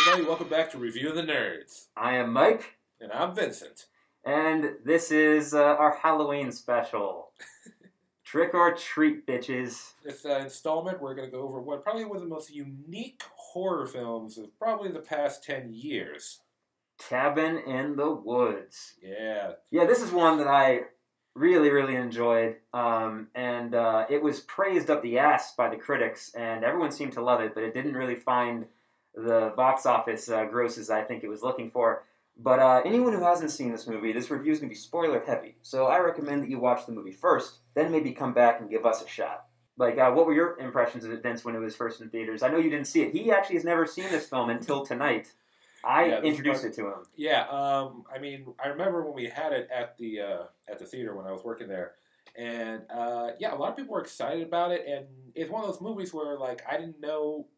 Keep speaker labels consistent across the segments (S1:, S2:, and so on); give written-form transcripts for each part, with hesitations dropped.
S1: everybody. Welcome back to Review of the Nerds.
S2: I am Mike.
S1: And I'm Vincent.
S2: And this is our Halloween special. Trick or treat, bitches.
S1: This installment, we're going to go over what probably was the most unique horror films of probably the past 10 years.
S2: Cabin in the Woods.
S1: Yeah.
S2: Yeah, this is one that I really enjoyed. And it was praised up the ass by the critics, and everyone seemed to love it, but it didn't really find the box office grosses I think it was looking for. But anyone who hasn't seen this movie, this review is going to be spoiler heavy. So I recommend that you watch the movie first, then maybe come back and give us a shot. Like, what were your impressions of it, Vince, when it was first in theaters? I know you didn't see it. He actually has never seen this film until tonight. I introduced it to him.
S1: Yeah, I mean, I remember when we had it at the theater when I was working there. And, yeah, a lot of people were excited about it. And it's one of those movies where, like, I didn't know...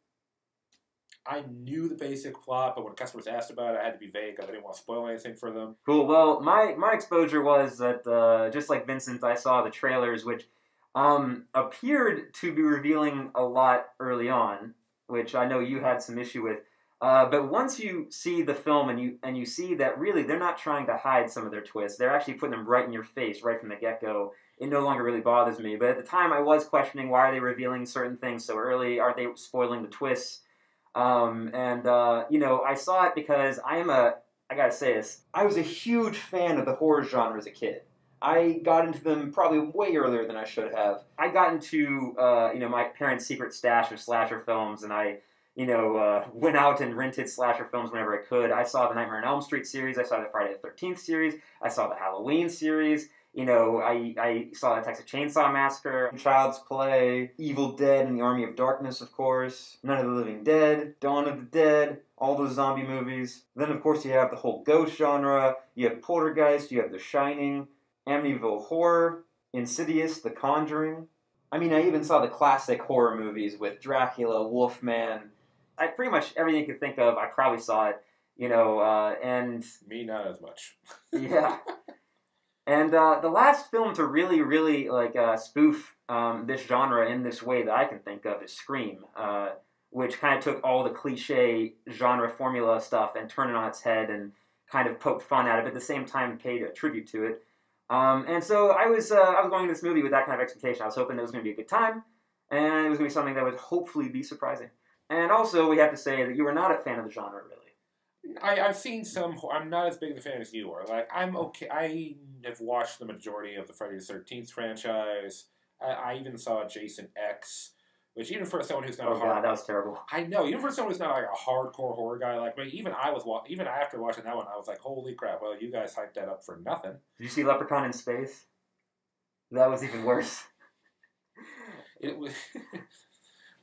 S1: I knew the basic plot, but when customers asked about it, I had to be vague because I didn't want to spoil anything for them.
S2: Cool. Well, my exposure was that, just like Vincent, I saw the trailers, which appeared to be revealing a lot early on, which I know you had some issue with. But once you see the film and you see that really they're not trying to hide some of their twists, they're actually putting them right in your face right from the get-go. It no longer really bothers me. But at the time, I was questioning, why are they revealing certain things so early? Are they spoiling the twists? You know, I saw it because I gotta say this, I was a huge fan of the horror genre as a kid. I got into them probably way earlier than I should have. I got into, you know, my parents' secret stash of slasher films, and I, you know, went out and rented slasher films whenever I could. I saw the Nightmare on Elm Street series, I saw the Friday the 13th series, I saw the Halloween series. You know, I saw the Texas Chainsaw Massacre, Child's Play, Evil Dead and the Army of Darkness, of course, Night of the Living Dead, Dawn of the Dead, all those zombie movies. Then, of course, you have the whole ghost genre, you have Poltergeist, you have The Shining, Amityville Horror, Insidious, The Conjuring. I mean, I even saw the classic horror movies with Dracula, Wolfman. I pretty much everything you could think of, I probably saw it, you know, and...
S1: Me, not as much.
S2: Yeah. And the last film to really like spoof this genre in this way that I can think of is Scream, which kind of took all the cliche genre formula stuff and turned it on its head and kind of poked fun at it, but at the same time paid a tribute to it. And so I was going to this movie with that kind of expectation. I was hoping it was going to be a good time, and it was going to be something that would hopefully be surprising. And also, we have to say that you were not a fan of the genre, really.
S1: I've seen some. I'm not as big of a fan as you are. Like, I'm okay. I have watched the majority of the Friday the 13th franchise. I even saw Jason X, which even for someone who's not
S2: God, that was terrible.
S1: I know. Even for someone who's not like a hardcore horror guy like me, even after watching that one, I was like, holy crap! Well, you guys hyped that up for nothing.
S2: Did you see Leprechaun in Space? That was even worse.
S1: It was.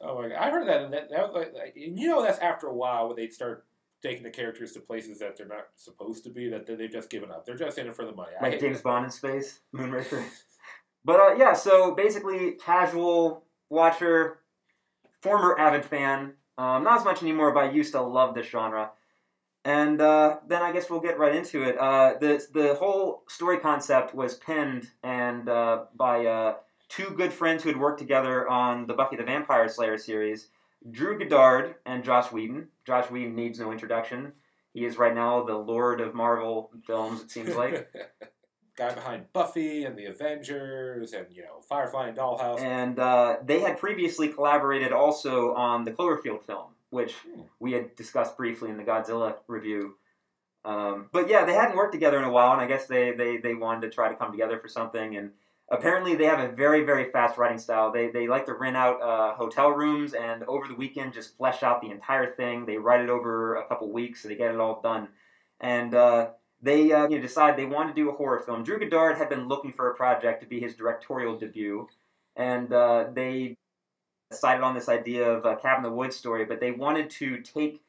S1: Oh my God! I heard that, and that was like, you know, that's after a while when they start taking the characters to places that they're not supposed to be, that they've just given up. They're just in it for the money.
S2: Like James Bond in Space, Moonraker. But yeah, so basically, casual watcher, former avid fan, not as much anymore, but I used to love this genre. And then I guess we'll get right into it. The whole story concept was penned by two good friends who had worked together on the Buffy the Vampire Slayer series, Drew Goddard and Joss Whedon. Joss Whedon needs no introduction. He is right now the Lord of Marvel films, it seems like.
S1: Guy behind Buffy and the Avengers and, you know, Firefly and Dollhouse.
S2: And they had previously collaborated also on the Cloverfield film, which we had discussed briefly in the Godzilla review. But yeah, they hadn't worked together in a while, and I guess they wanted to try to come together for something. And apparently they have a very fast writing style. They like to rent out hotel rooms and over the weekend just flesh out the entire thing. They write it over a couple weeks so they get it all done. And they decided they wanted to do a horror film. Drew Goddard had been looking for a project to be his directorial debut. And they decided on this idea of a Cabin in the Woods story, but they wanted to take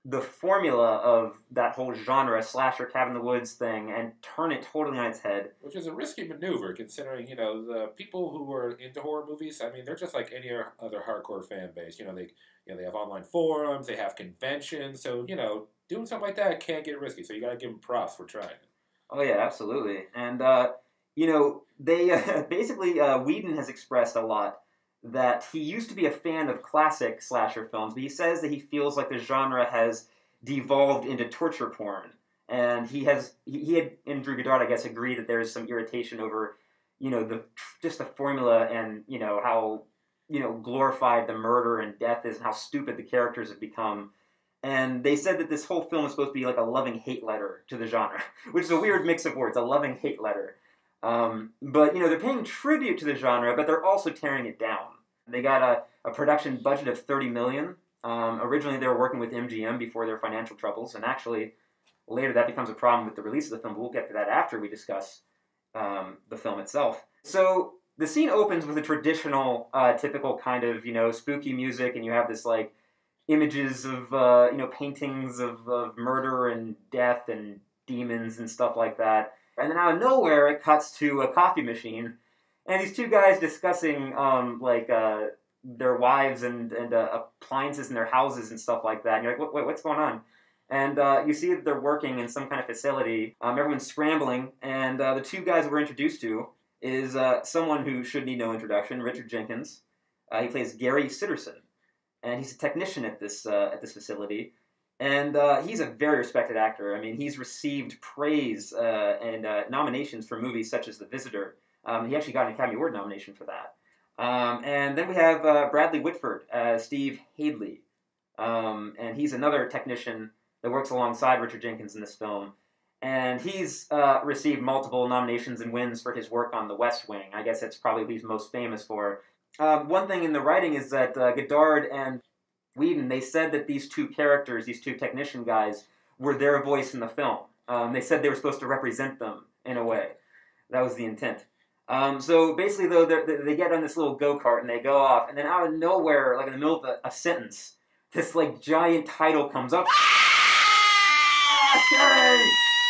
S2: the formula of that whole genre, slasher, Cabin in the Woods thing, and turn it totally on its head.
S1: Which is a risky maneuver, considering, you know, the people who are into horror movies, I mean, they're just like any other hardcore fan base. You know, they have online forums, they have conventions, so, you know, doing something like that can't get risky, so you gotta give them props for trying it.
S2: Oh, yeah, absolutely. And, you know, they, basically, Whedon has expressed a lot that he used to be a fan of classic slasher films, but he says that he feels like the genre has devolved into torture porn. And he had, in Drew Goddard, I guess, agreed that there's some irritation over, just the formula and, how, glorified the murder and death is and how stupid the characters have become. And they said that this whole film is supposed to be like a loving-hate letter to the genre, which is a weird mix of words, a loving-hate letter. But, they're paying tribute to the genre, but they're also tearing it down. They got a production budget of $30 million. Originally, they were working with MGM before their financial troubles, and actually, later that becomes a problem with the release of the film, but we'll get to that after we discuss the film itself. So, the scene opens with a traditional, typical kind of, spooky music, and you have this, like, images of, paintings of murder and death and demons and stuff like that. And then out of nowhere, it cuts to a coffee machine, and these two guys discussing, their wives and appliances in their houses and stuff like that. And you're like, wait, what's going on? And you see that they're working in some kind of facility. Everyone's scrambling, and the two guys we're introduced to is someone who should need no introduction, Richard Jenkins. He plays Gary Sitterson, and he's a technician at this facility. And he's a very respected actor. I mean, he's received praise and nominations for movies such as The Visitor. He actually got an Academy Award nomination for that. And then we have Bradley Whitford as Steve Hadley. And he's another technician that works alongside Richard Jenkins in this film. And he's received multiple nominations and wins for his work on The West Wing. I guess that's probably what he's most famous for. One thing in the writing is that Goddard and Whedon, they said that these two characters, these two technician guys, were their voice in the film. They said they were supposed to represent them in a way. That was the intent. So basically, though, they get on this little go-kart and they go off, and then out of nowhere, like in the middle of a sentence, this like giant title comes up.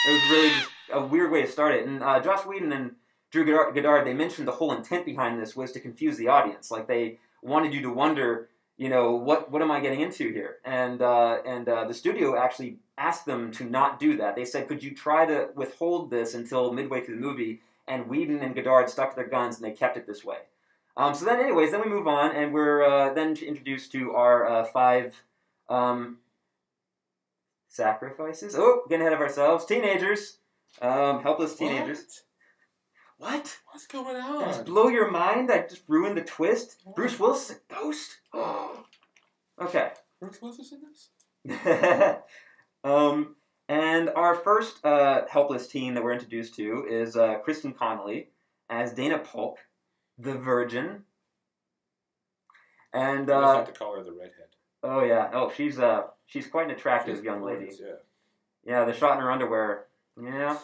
S2: It was really just a weird way to start it. And Joss Whedon and Drew Goddard, they mentioned the whole intent behind this was to confuse the audience. Like they wanted you to wonder, what am I getting into here? And the studio actually asked them to not do that. They said, could you try to withhold this until midway through the movie? And Whedon and Goddard stuck to their guns, and they kept it this way. So then we move on, and we're then introduced to our 5 sacrifices. Oh, getting ahead of ourselves. Teenagers. Helpless teenagers. What?
S1: What's going on?
S2: Does that blow your mind? I just ruined the twist. What? Bruce Willis is a ghost? Okay.
S1: Bruce Willis is in this?
S2: And our first helpless teen that we're introduced to is Kristen Connolly as Dana Polk, the Virgin. And
S1: I like to call her the redhead.
S2: Oh yeah. Oh, she's quite an attractive young lady. Yeah, the shot in her underwear. Yeah.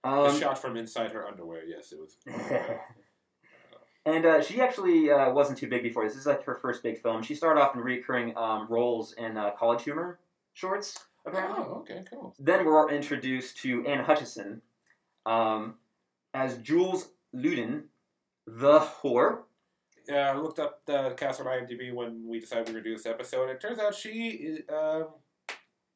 S1: The shot from inside her underwear. Yes, it was.
S2: And she actually wasn't too big before this. This is like her first big film. She started off in recurring roles in College Humor shorts. Apparently.
S1: Oh, okay, cool.
S2: Then we're introduced to Anne Hutchison as Jules Luden, the whore.
S1: Yeah, I looked up the cast on IMDb when we decided we were going to do this episode, and it turns out she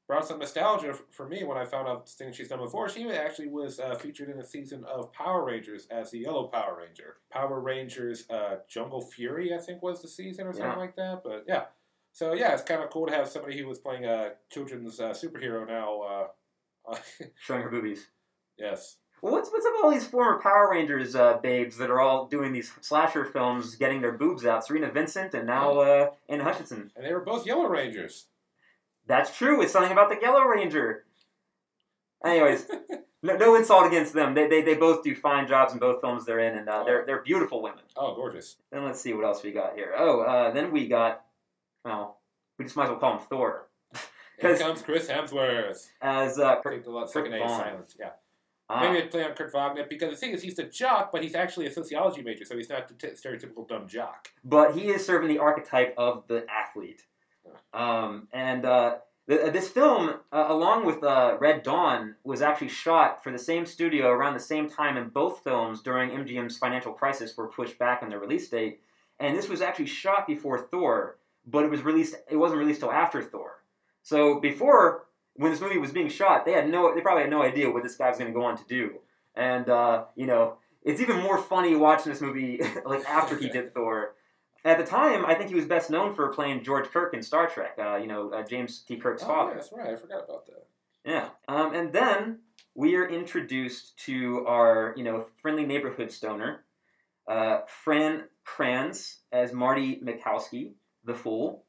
S1: brought some nostalgia for me when I found out things she's done before. She actually was featured in a season of Power Rangers as the Yellow Power Ranger. Power Rangers Jungle Fury, I think, was the season or something like that, but yeah. So, yeah, it's kind of cool to have somebody who was playing a children's superhero now.
S2: Showing her boobies.
S1: Yes.
S2: Well, what's up with all these former Power Rangers babes that are all doing these slasher films, getting their boobs out? Serena Vincent and now Anne Hutchison.
S1: And they were both Yellow Rangers.
S2: That's true. It's something about the Yellow Ranger. Anyways, no insult against them. They both do fine jobs in both films they're in, and they're beautiful women.
S1: Oh, gorgeous.
S2: Then let's see what else we got here. Then we got... Well, we just might as well call him Thor.
S1: Here comes Chris Hemsworth.
S2: As
S1: Kurt silence. Yeah. Maybe they play on Kurt Wagner, because the thing is, he's the jock, but he's actually a sociology major, so he's not the stereotypical dumb jock.
S2: But he is serving the archetype of the athlete. This film, along with Red Dawn, was actually shot for the same studio around the same time, and both films during MGM's financial crisis were pushed back on their release date. And this was actually shot before Thor, but it wasn't released till after Thor. So before, when this movie was being shot, they probably had no idea what this guy was going to go on to do. And it's even more funny watching this movie like after he did Thor. At the time, I think he was best known for playing George Kirk in Star Trek. James T. Kirk's father.
S1: Yeah, that's right. I forgot about that.
S2: Yeah. And then we are introduced to our, friendly neighborhood stoner, Fran Kranz as Marty Mikowski, the Fool.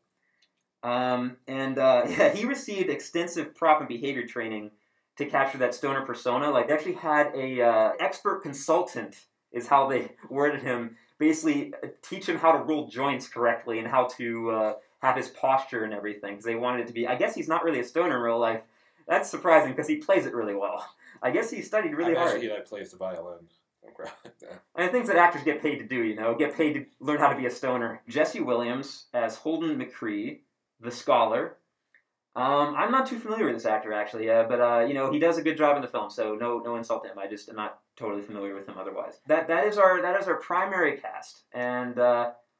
S2: He received extensive prop and behavior training to capture that stoner persona. Like, they actually had a expert consultant, is how they worded him, basically teach him how to roll joints correctly and how to have his posture and everything. Because they wanted it to be, I guess he's not really a stoner in real life. That's surprising because he plays it really well. I guess he studied really hard.
S1: He plays the violin.
S2: And things that actors get paid to do, get paid to learn how to be a stoner. Jesse Williams as Holden McCree, the Scholar. I'm not too familiar with this actor, actually, but he does a good job in the film, so no insult to him. I'm not totally familiar with him otherwise. That is our primary cast, and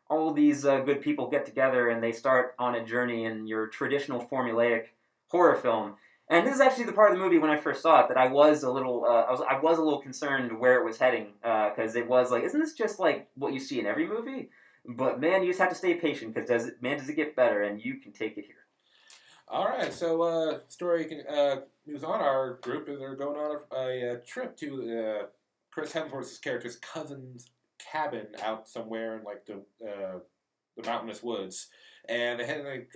S2: all these good people get together and they start on a journey in your traditional formulaic horror film. And this is actually the part of the movie when I first saw it that I was a little concerned where it was heading, because it was like, isn't this just like what you see in every movie? But man, you just have to stay patient because does it get better, and you can take it here.
S1: All right, so story moves on. Our group they're going on a trip to Chris Hemsworth's character's cousin's cabin out somewhere in like the mountainous woods, and they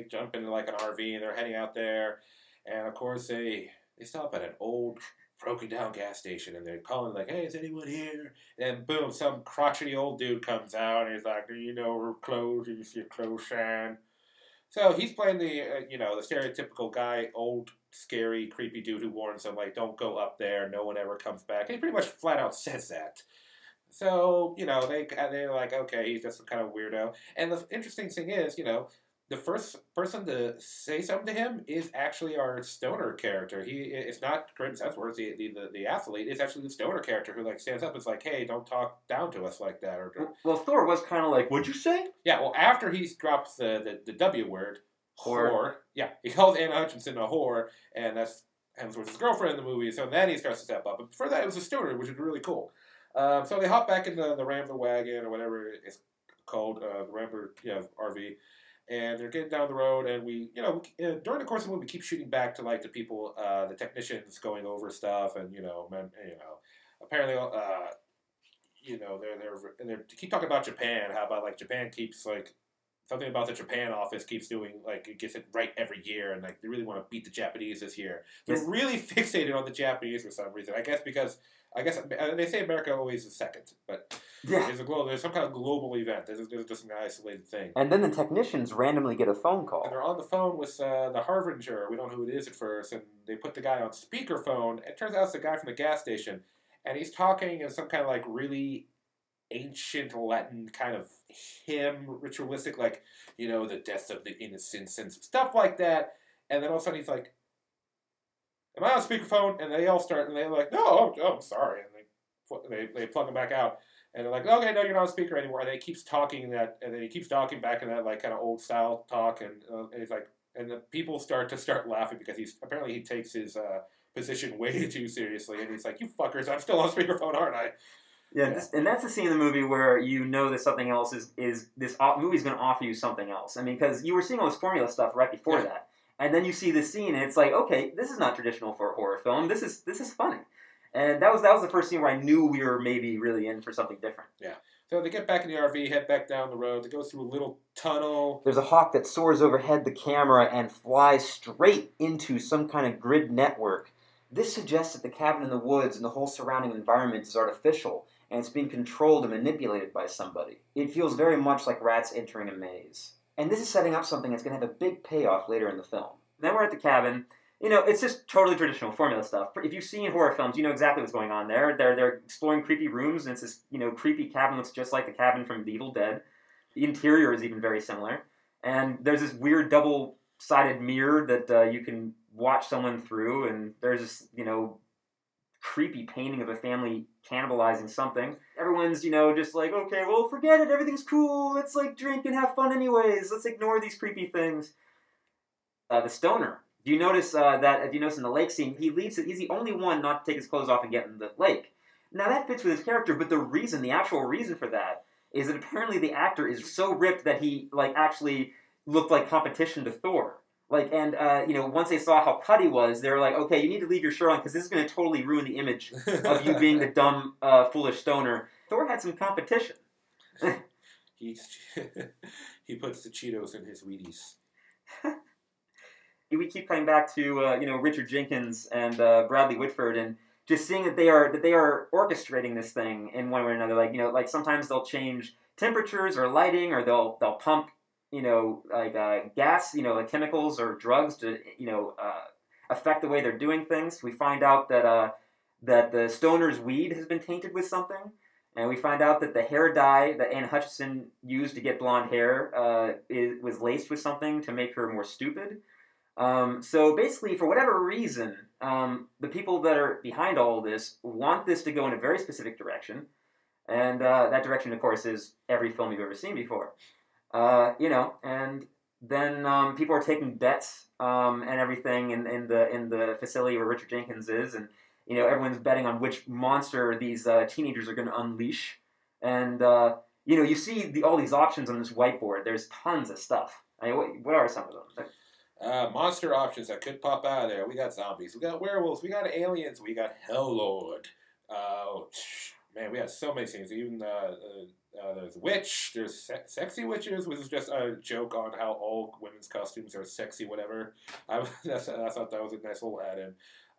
S1: jump into like an RV and they're heading out there, and of course they stop at an old broken down gas station and they're calling like, "Hey, is anyone here?" And boom, some crotchety old dude comes out and he's like, "Do you know her clothes? Do you see her clothes shine?" So he's playing the the stereotypical guy, old, scary, creepy dude who warns them like, "Don't go up there. No one ever comes back." And he pretty much flat out says that. So they're like, okay, he's just some kind of weirdo. And the interesting thing is, the first person to say something to him is actually our stoner character. It's not Chris Hemsworth, the athlete. It's actually the stoner character who like stands up and is like, "Hey, don't talk down to us like that."
S2: Well, Thor was kind of like, "What'd you say?"
S1: Yeah. Well, after he drops the W word, whore. Yeah, he calls Anna Hutchinson a whore, and that's Hemsworth's girlfriend in the movie. So then he starts to step up. But before that, it was a stoner, which is really cool. So they hop back in the Rambler wagon or whatever it's called, the Rambler RV. And they're getting down the road, and we during the course of the movie, we keep shooting back to like the people, the technicians going over stuff, and apparently, they keep talking about Japan. How about like Japan keeps like something about the Japan office keeps doing like it gets it right every year, and like they really want to beat the Japanese this year. They're really fixated on the Japanese for some reason. I guess they say America always is second, but. Yeah. There's some kind of global event. This is just an isolated thing.
S2: And then the technicians randomly get a phone call.
S1: And they're on the phone with the Harbinger. We don't know who it is at first. And they put the guy on speakerphone. It turns out it's the guy from the gas station. And he's talking in some kind of like really ancient Latin kind of hymn, ritualistic, like, the deaths of the innocents and stuff like that. And then all of a sudden he's like, "Am I on speakerphone?" And they all start, and they're like, "No, I'm sorry." And they plug him back out. And they're like, "Okay, no, you're not a speaker anymore." And then he keeps talking back in that like kind of old style talk, and he's like, and the people start laughing because he takes his position way too seriously, and he's like, "You fuckers, I'm still on speakerphone, aren't I?"
S2: Yeah. And that's the scene in the movie where that something else is this movie's going to offer you something else. I mean, because you were seeing all this formula stuff right before that, and then you see this scene, and it's like, okay, this is not traditional for a horror film. This is funny. And that was the first scene where I knew we were maybe really in for something different.
S1: Yeah. So they get back in the RV, head back down the road. They go through a little tunnel.
S2: There's a hawk that soars overhead the camera and flies straight into some kind of grid network. This suggests that the cabin in the woods and the whole surrounding environment is artificial, and it's being controlled and manipulated by somebody. It feels very much like rats entering a maze. And this is setting up something that's going to have a big payoff later in the film. Then we're at the cabin. It's just totally traditional formula stuff. If you've seen horror films, you know exactly what's going on there. They're exploring creepy rooms, and it's this, creepy cabin looks just like the cabin from The Evil Dead. The interior is even very similar. And there's this weird double-sided mirror that you can watch someone through, and there's this, creepy painting of a family cannibalizing something. Everyone's, just like, okay, well, forget it, everything's cool, let's, drink and have fun anyways, let's ignore these creepy things. The stoner. Do you notice if you notice in the lake scene, he's the only one not to take his clothes off and get in the lake. Now that fits with his character, but the actual reason for that is that apparently the actor is so ripped that he like actually looked like competition to Thor. Like, and once they saw how cut he was, they were like, okay, you need to leave your shirt on because this is going to totally ruin the image of you being the dumb, foolish stoner. Thor had some competition.
S1: He puts the Cheetos in his Wheaties.
S2: We keep coming back to Richard Jenkins and Bradley Whitford, and just seeing that they are orchestrating this thing in one way or another. Like sometimes they'll change temperatures or lighting, or they'll pump gas, like chemicals or drugs to affect the way they're doing things. We find out that the stoner's weed has been tainted with something, and we find out that the hair dye that Anne Hutchinson used to get blonde hair was laced with something to make her more stupid. So basically, for whatever reason, the people that are behind all of this want this to go in a very specific direction, and that direction, of course, is every film you've ever seen before. And then people are taking bets and everything in the facility where Richard Jenkins is, and everyone's betting on which monster these teenagers are going to unleash, and you see all these options on this whiteboard. There's tons of stuff. I mean, what are some of them?
S1: Monster options that could pop out of there. We got zombies, we got werewolves, we got aliens, we got Helllord. Man, we had so many things. Even there's witch, there's sexy witches, which is just a joke on how all women's costumes are sexy, whatever. I thought that was a nice little add-in.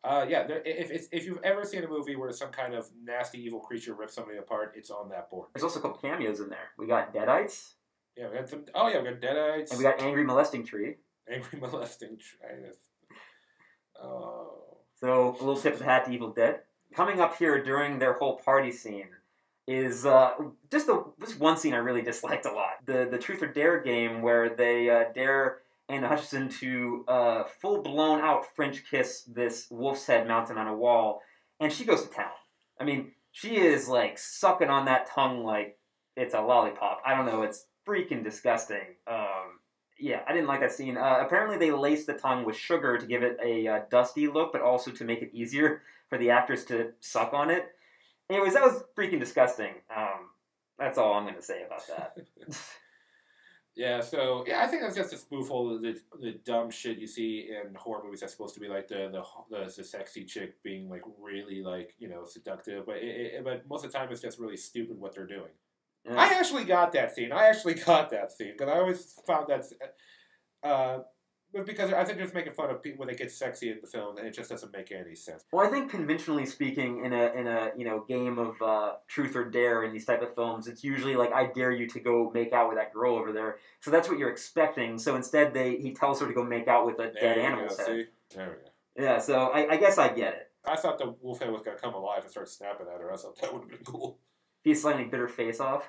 S1: If you've ever seen a movie where some kind of nasty evil creature rips somebody apart, it's on that board.
S2: There's also a couple cameos in there. We got Deadites.
S1: Yeah, we got some. Oh yeah, we got Deadites.
S2: And we got Angry Molesting Tree.
S1: Angry Molesting Tree. Oh.
S2: So a little tip of the hat to Evil Dead. Coming up here during their whole party scene is just one scene I really disliked a lot. The Truth or Dare game where they dare Anna Hutchinson to full-blown out French kiss this wolf's head mounted on a wall, and she goes to town. I mean, she is like sucking on that tongue like it's a lollipop. I don't know, it's freaking disgusting. Yeah, I didn't like that scene. Apparently they laced the tongue with sugar to give it a dusty look, but also to make it easier for the actors to suck on it. Anyways, that was freaking disgusting. That's all I'm going to say about that.
S1: I think that's just a spooful of the dumb shit you see in horror movies that's supposed to be like the sexy chick being like really like, seductive, but most of the time it's just really stupid what they're doing. Yeah. I actually got that scene because I always found that because I think they're just making fun of people when they get sexy in the film, and it just doesn't make any sense.
S2: Well, I think conventionally speaking, in a game of Truth or Dare in these type of films, it's usually like, I dare you to go make out with that girl over there. So that's what you're expecting. So instead, he tells her to go make out with a dead animal's head.
S1: See? There we go.
S2: Yeah, so I guess I get it.
S1: I thought the wolf head was going to come alive and start snapping at her. I thought that would have been cool.
S2: He's slightly bit her face off.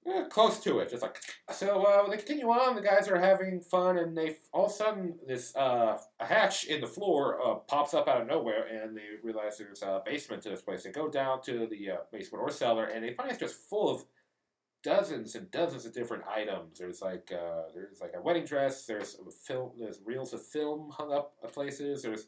S1: Yeah, close to it. Just like, so they continue on. The guys are having fun, and all of a sudden, this a hatch in the floor pops up out of nowhere, and they realize there's a basement to this place. They go down to the basement or cellar, and they find it's just full of dozens and dozens of different items. There's like a wedding dress. There's film. There's reels of film hung up at places. There's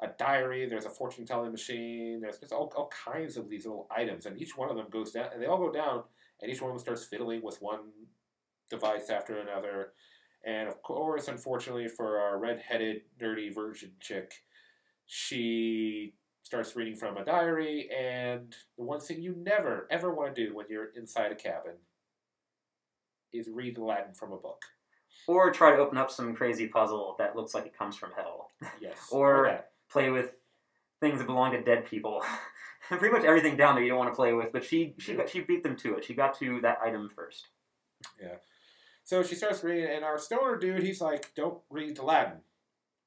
S1: a diary. There's a fortune telling machine. There's just all kinds of these little items, and each one of them goes down, and they all go down. And each one of them starts fiddling with one device after another. And of course, unfortunately for our red-headed, nerdy virgin chick, she starts reading from a diary. And the one thing you never, ever want to do when you're inside a cabin is read Latin from a book.
S2: Or try to open up some crazy puzzle that looks like it comes from hell.
S1: Yes.
S2: Or play with things that belong to dead people. Pretty much everything down there you don't want to play with, but she beat them to it. She got to that item first.
S1: Yeah. So she starts reading, and our stoner dude, he's like, don't read the Latin.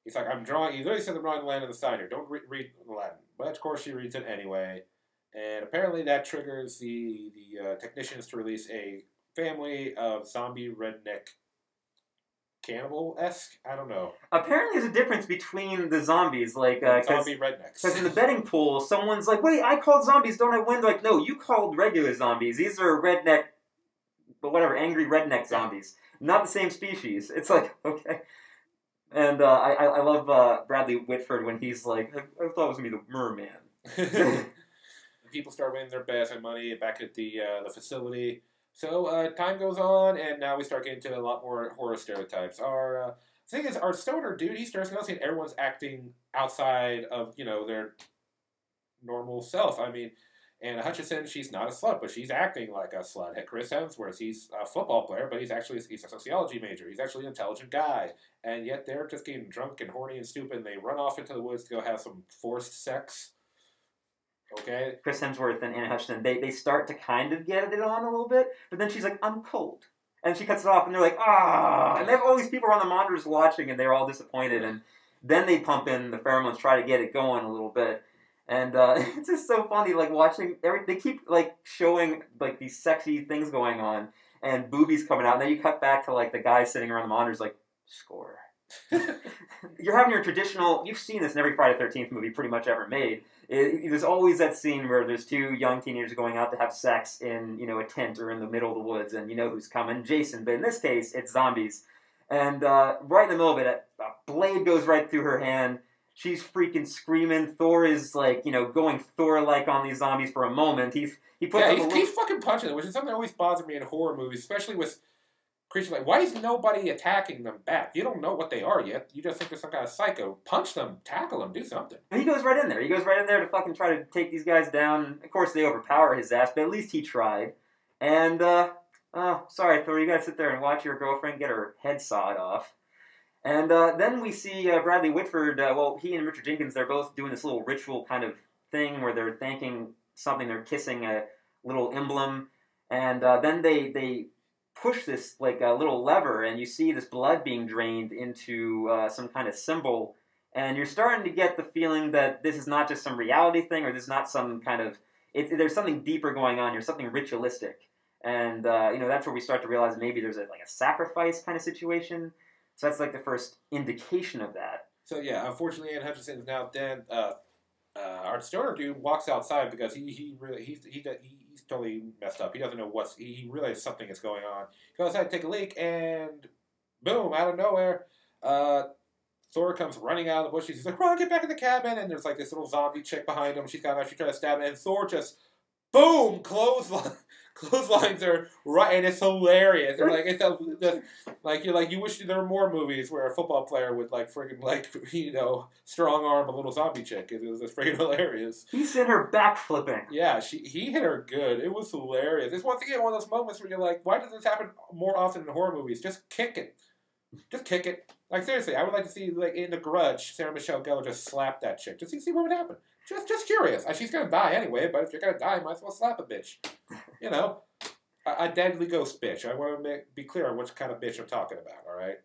S1: He's like, he literally said the wrong Latin on the side here. Don't read the Latin. But of course she reads it anyway. And apparently that triggers the technicians to release a family of zombie redneck cannibal-esque? I don't know.
S2: Apparently there's a difference between the zombies, like
S1: zombie rednecks.
S2: Because in the betting pool, someone's like, wait, I called zombies, don't I win? They're like, no, you called regular zombies. These are redneck, but whatever, angry redneck zombies. Not the same species. It's like, okay. And I love Bradley Whitford when he's like, I thought it was going to be the merman.
S1: People start winning their bets and money back at the facility. So time goes on, and now we start getting to a lot more horror stereotypes. Our thing is, our stoner dude, he starts noticing everyone's acting outside of their normal self. I mean, Anna Hutchison, she's not a slut, but she's acting like a slut. Chris Hemsworth, he's a football player, but he's a sociology major. He's actually an intelligent guy, and yet they're just getting drunk and horny and stupid. And they run off into the woods to go have some forced sex. Okay.
S2: Chris Hemsworth and Anna Hutchison, they start to kind of get it on a little bit, but then she's like, I'm cold. And she cuts it off, and they're like, ah! And they have all these people on the monitors watching, and they're all disappointed. And then they pump in the pheromones, try to get it going a little bit. And it's just so funny, like, watching, they keep, like, showing, like, these sexy things going on, and boobies coming out, and then you cut back to, like, the guy sitting around the monitors, like, score. You're having your traditional, you've seen this in every Friday the 13th movie pretty much ever made. There's always that scene where there's two young teenagers going out to have sex in, a tent or in the middle of the woods, and you know who's coming, Jason. But in this case, it's zombies. And right in the middle of it, a blade goes right through her hand. She's freaking screaming. Thor is, like, going Thor-like on these zombies for a moment. He puts
S1: he's fucking punching them, which is something that always bothers me in horror movies, especially with creatures like, why is nobody attacking them back? You don't know what they are yet. You just think they're some kind of psycho. Punch them, tackle them, do something.
S2: He goes right in there. He goes right in there to fucking try to take these guys down. Of course, they overpower his ass, but at least he tried. And, sorry, Thor, you gotta sit there and watch your girlfriend get her head sawed off. And then we see Bradley Whitford, he and Richard Jenkins, they're both doing this little ritual kind of thing where they're thanking something, they're kissing a little emblem, and then they push this, like, a little lever, and you see this blood being drained into some kind of symbol, and you're starting to get the feeling that this is not just some reality thing, or this is not some kind of, there's something deeper going on here, something ritualistic, and that's where we start to realize maybe there's a sacrifice kind of situation. So that's like the first indication of that.
S1: So yeah, unfortunately, Anne Hutchison is now dead. Our stoner dude walks outside because he's totally messed up. He doesn't know he realizes something is going on. He goes outside to take a leak, and boom, out of nowhere, Thor comes running out of the bushes. He's like, "Run, get back in the cabin!" And there's like this little zombie chick behind him. She's trying to stab him, and Thor just boom, clotheslines her right, and it's hilarious. And you wish there were more movies where a football player would strong arm a little zombie chick. It was just freaking hilarious.
S2: He sent her back flipping.
S1: Yeah, he hit her good. It was hilarious. It's once again one of those moments where you're like, why does this happen more often in horror movies? Just kick it. Just kick it. Like, seriously, I would like to see, like, in The Grudge, Sarah Michelle Gellar just slap that chick. Just to see what would happen. Just curious. She's going to die anyway, but if you're going to die, you might as well slap a bitch. A deadly ghost bitch. I want to be clear on which kind of bitch I'm talking about, all right?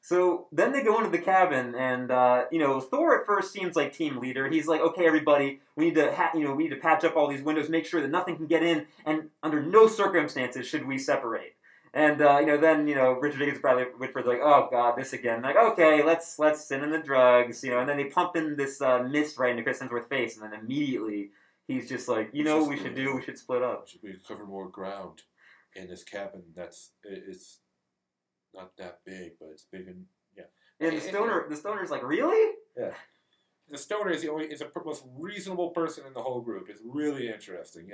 S2: So then they go into the cabin, and Thor at first seems like team leader. He's like, "Okay, everybody, we need to patch up all these windows, make sure that nothing can get in, and under no circumstances should we separate." And then Richard Jenkins, Bradley Whitford's like, "Oh God, this again." Like, okay, let's send in the drugs, and then they pump in this mist right into Chris Hemsworth's face, and then immediately he's just like, what we should do? We should split up.
S1: Should we cover more ground in this cabin? It's not that big, but it's big and yeah.
S2: And the stoner's like, really?
S1: Yeah. The stoner is the most reasonable person in the whole group. It's really interesting,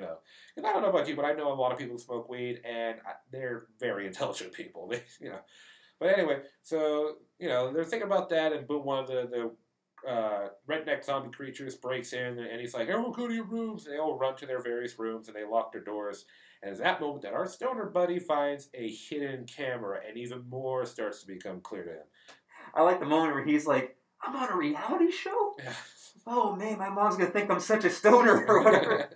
S1: And I don't know about you, but I know a lot of people who smoke weed, and they're very intelligent people. But anyway, so they're thinking about that, and boom, one of the redneck zombie creatures breaks in, and he's like, "Everyone go to your rooms," and they all run to their various rooms, and they lock their doors. And it's that moment that our stoner buddy finds a hidden camera, and even more starts to become clear to him.
S2: I like the moment where he's like, "I'm on a reality show?
S1: Yeah.
S2: Oh, man, my mom's going to think I'm such a stoner," or whatever.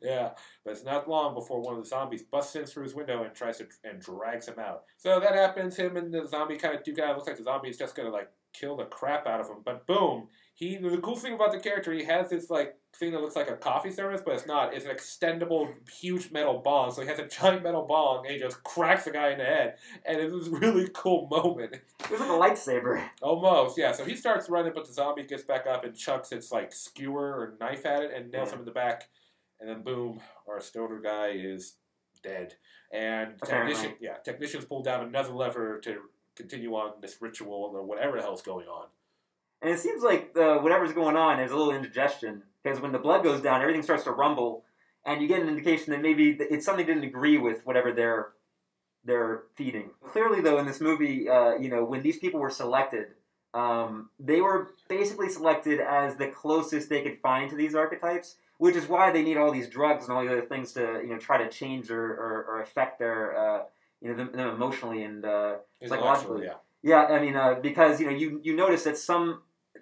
S1: Yeah, but it's not long before one of the zombies busts in through his window and tries to drags him out. So that happens. Him and the zombie kind of duke out. It looks like the zombie is just going to, kill the crap out of him. But boom, the cool thing about the character, he has this, thing that looks like a coffee service, but it's not. It's an extendable, huge metal bong. So he has a giant metal bong, and he just cracks the guy in the head. And it was a really cool moment.
S2: It was like a lightsaber.
S1: Almost, yeah. So he starts running, but the zombie gets back up and chucks its, skewer or knife at it and nails him in the back. And then boom, our stoner guy is dead. And technicians pulled down another lever to continue on this ritual or whatever the hell's going on.
S2: And it seems like whatever's going on, there's a little indigestion. Because when the blood goes down, everything starts to rumble. and you get an indication that maybe it's something they didn't agree with whatever they're feeding. Clearly, though, in this movie, when these people were selected, they were basically selected as the closest they could find to these archetypes, which is why they need all these drugs and all the other things to try to change or affect their them emotionally and psychologically. Yeah, I mean, because you notice that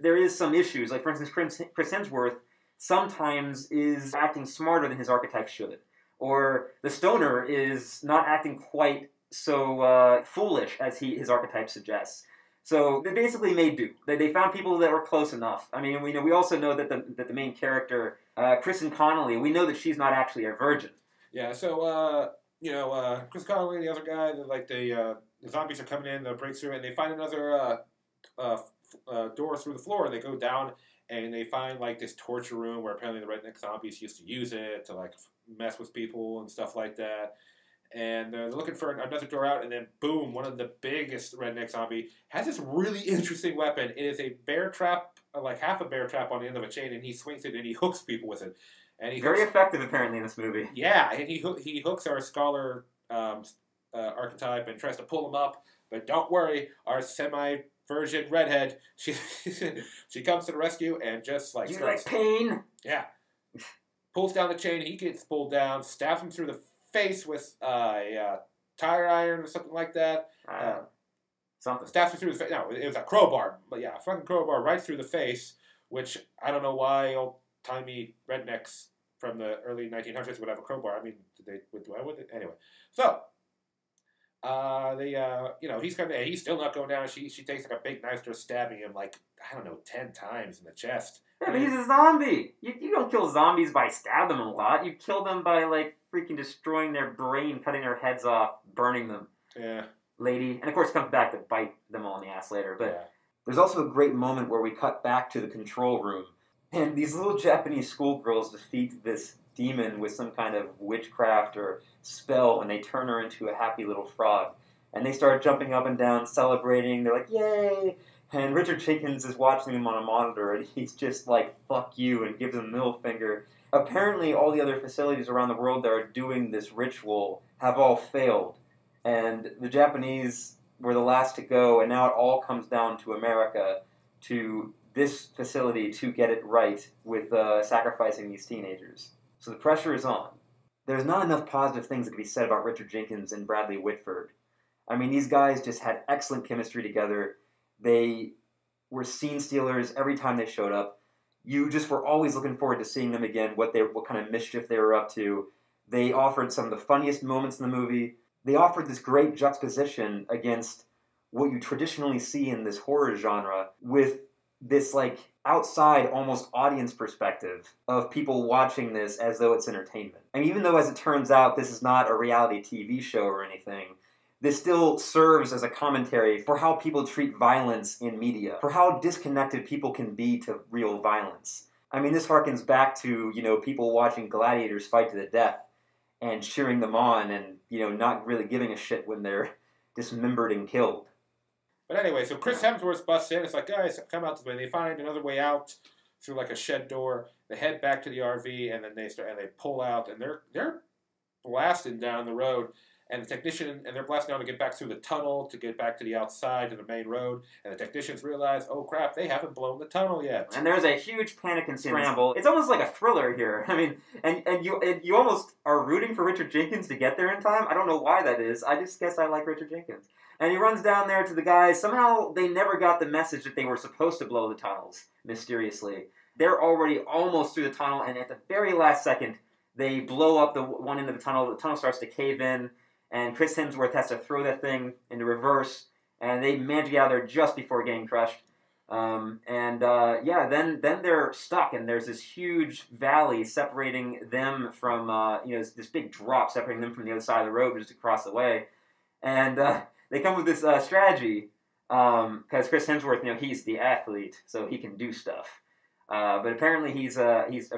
S2: there is some issues. Like, for instance, Chris Hemsworth sometimes is acting smarter than his archetype should, or the stoner is not acting quite so foolish as his archetype suggests. So they basically made do. They found people that were close enough. I mean, we also know that the main character, Kristen Connolly, we know that she's not actually a virgin.
S1: Yeah. So Chris Connolly, the other guy, the zombies are coming in, the breakthrough, and they find another door through the floor, and they go down, and they find like this torture room where apparently the redneck zombies used to use it to like mess with people and stuff like that. And they're looking for another door out, and then boom, one of the biggest redneck zombie has this really interesting weapon. It is a bear trap, like half a bear trap on the end of a chain, and he swings it and he hooks people with it. And
S2: very effective, apparently, in this movie.
S1: Yeah, and he hooks our scholar archetype and tries to pull him up, but don't worry, our semi-virgin redhead, she comes to the rescue and just like...
S2: Do you like pain?
S1: Yeah. Pulls down the chain, he gets pulled down, stabs him through the face with a tire iron or something like that.
S2: Something.
S1: Stabs him through the face. No, it was a crowbar. But yeah, a fucking crowbar right through the face, which I don't know why old-timey rednecks from the early 1900s would have a crowbar. I mean, why would it? Anyway. So, he's still not going down. She takes like a big knife, starts stabbing him like, I don't know, 10 times in the chest.
S2: Yeah, but he's a zombie. You don't kill zombies by stabbing them a lot. You kill them by like freaking destroying their brain, cutting their heads off, burning them.
S1: Yeah.
S2: Lady. And of course comes back to bite them all in the ass later. But
S1: yeah.
S2: There's also a great moment where we cut back to the control room. And these little Japanese schoolgirls defeat this demon with some kind of witchcraft or spell, and they turn her into a happy little frog. And they start jumping up and down, celebrating. They're like, yay! And Richard Jenkins is watching them on a monitor, and he's just like, fuck you, and gives them a middle finger. Apparently, all the other facilities around the world that are doing this ritual have all failed. And the Japanese were the last to go, and now it all comes down to America, to this facility to get it right with sacrificing these teenagers. So the pressure is on. There's not enough positive things that can be said about Richard Jenkins and Bradley Whitford. I mean, these guys just had excellent chemistry together. They were scene stealers every time they showed up. You just were always looking forward to seeing them again, what kind of mischief they were up to. They offered some of the funniest moments in the movie. They offered this great juxtaposition against what you traditionally see in this horror genre with this like outside almost audience perspective of people watching this as though it's entertainment. And even though, as it turns out, this is not a reality TV show or anything, this still serves as a commentary for how people treat violence in media, for how disconnected people can be to real violence. I mean, this harkens back to, people watching gladiators fight to the death and cheering them on and, not really giving a shit when they're dismembered and killed.
S1: But anyway, so Chris Hemsworth busts in. It's like, guys, come out this way. They find another way out through like a shed door. They head back to the RV, and then they pull out, and they're blasting down the road. And the technician, and they're blasting down to get back through the tunnel, to get back to the outside, to the main road. And the technicians realize, oh crap, they haven't blown the tunnel yet.
S2: And there's a huge panic and scramble. It's almost like a thriller here. I mean, and you almost are rooting for Richard Jenkins to get there in time. I don't know why that is. I just guess I like Richard Jenkins. And he runs down there to the guys. Somehow they never got the message that they were supposed to blow the tunnels, mysteriously. They're already almost through the tunnel, and at the very last second, they blow up the one end of the tunnel. The tunnel starts to cave in. And Chris Hemsworth has to throw that thing into reverse, and they manage to get out there just before getting crushed. Then they're stuck, and there's this huge valley separating them from, this big drop separating them from the other side of the road just across the way. And they come with this strategy, because Chris Hemsworth, he's the athlete, so he can do stuff. But apparently he's